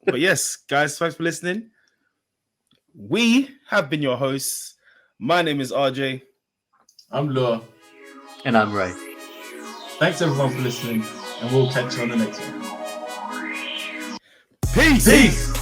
But yes, guys, thanks for listening. We have been your hosts. My name is RJ. I'm Laura. And I'm Ray. Thanks everyone for listening, and we'll catch you on the next one. Peace.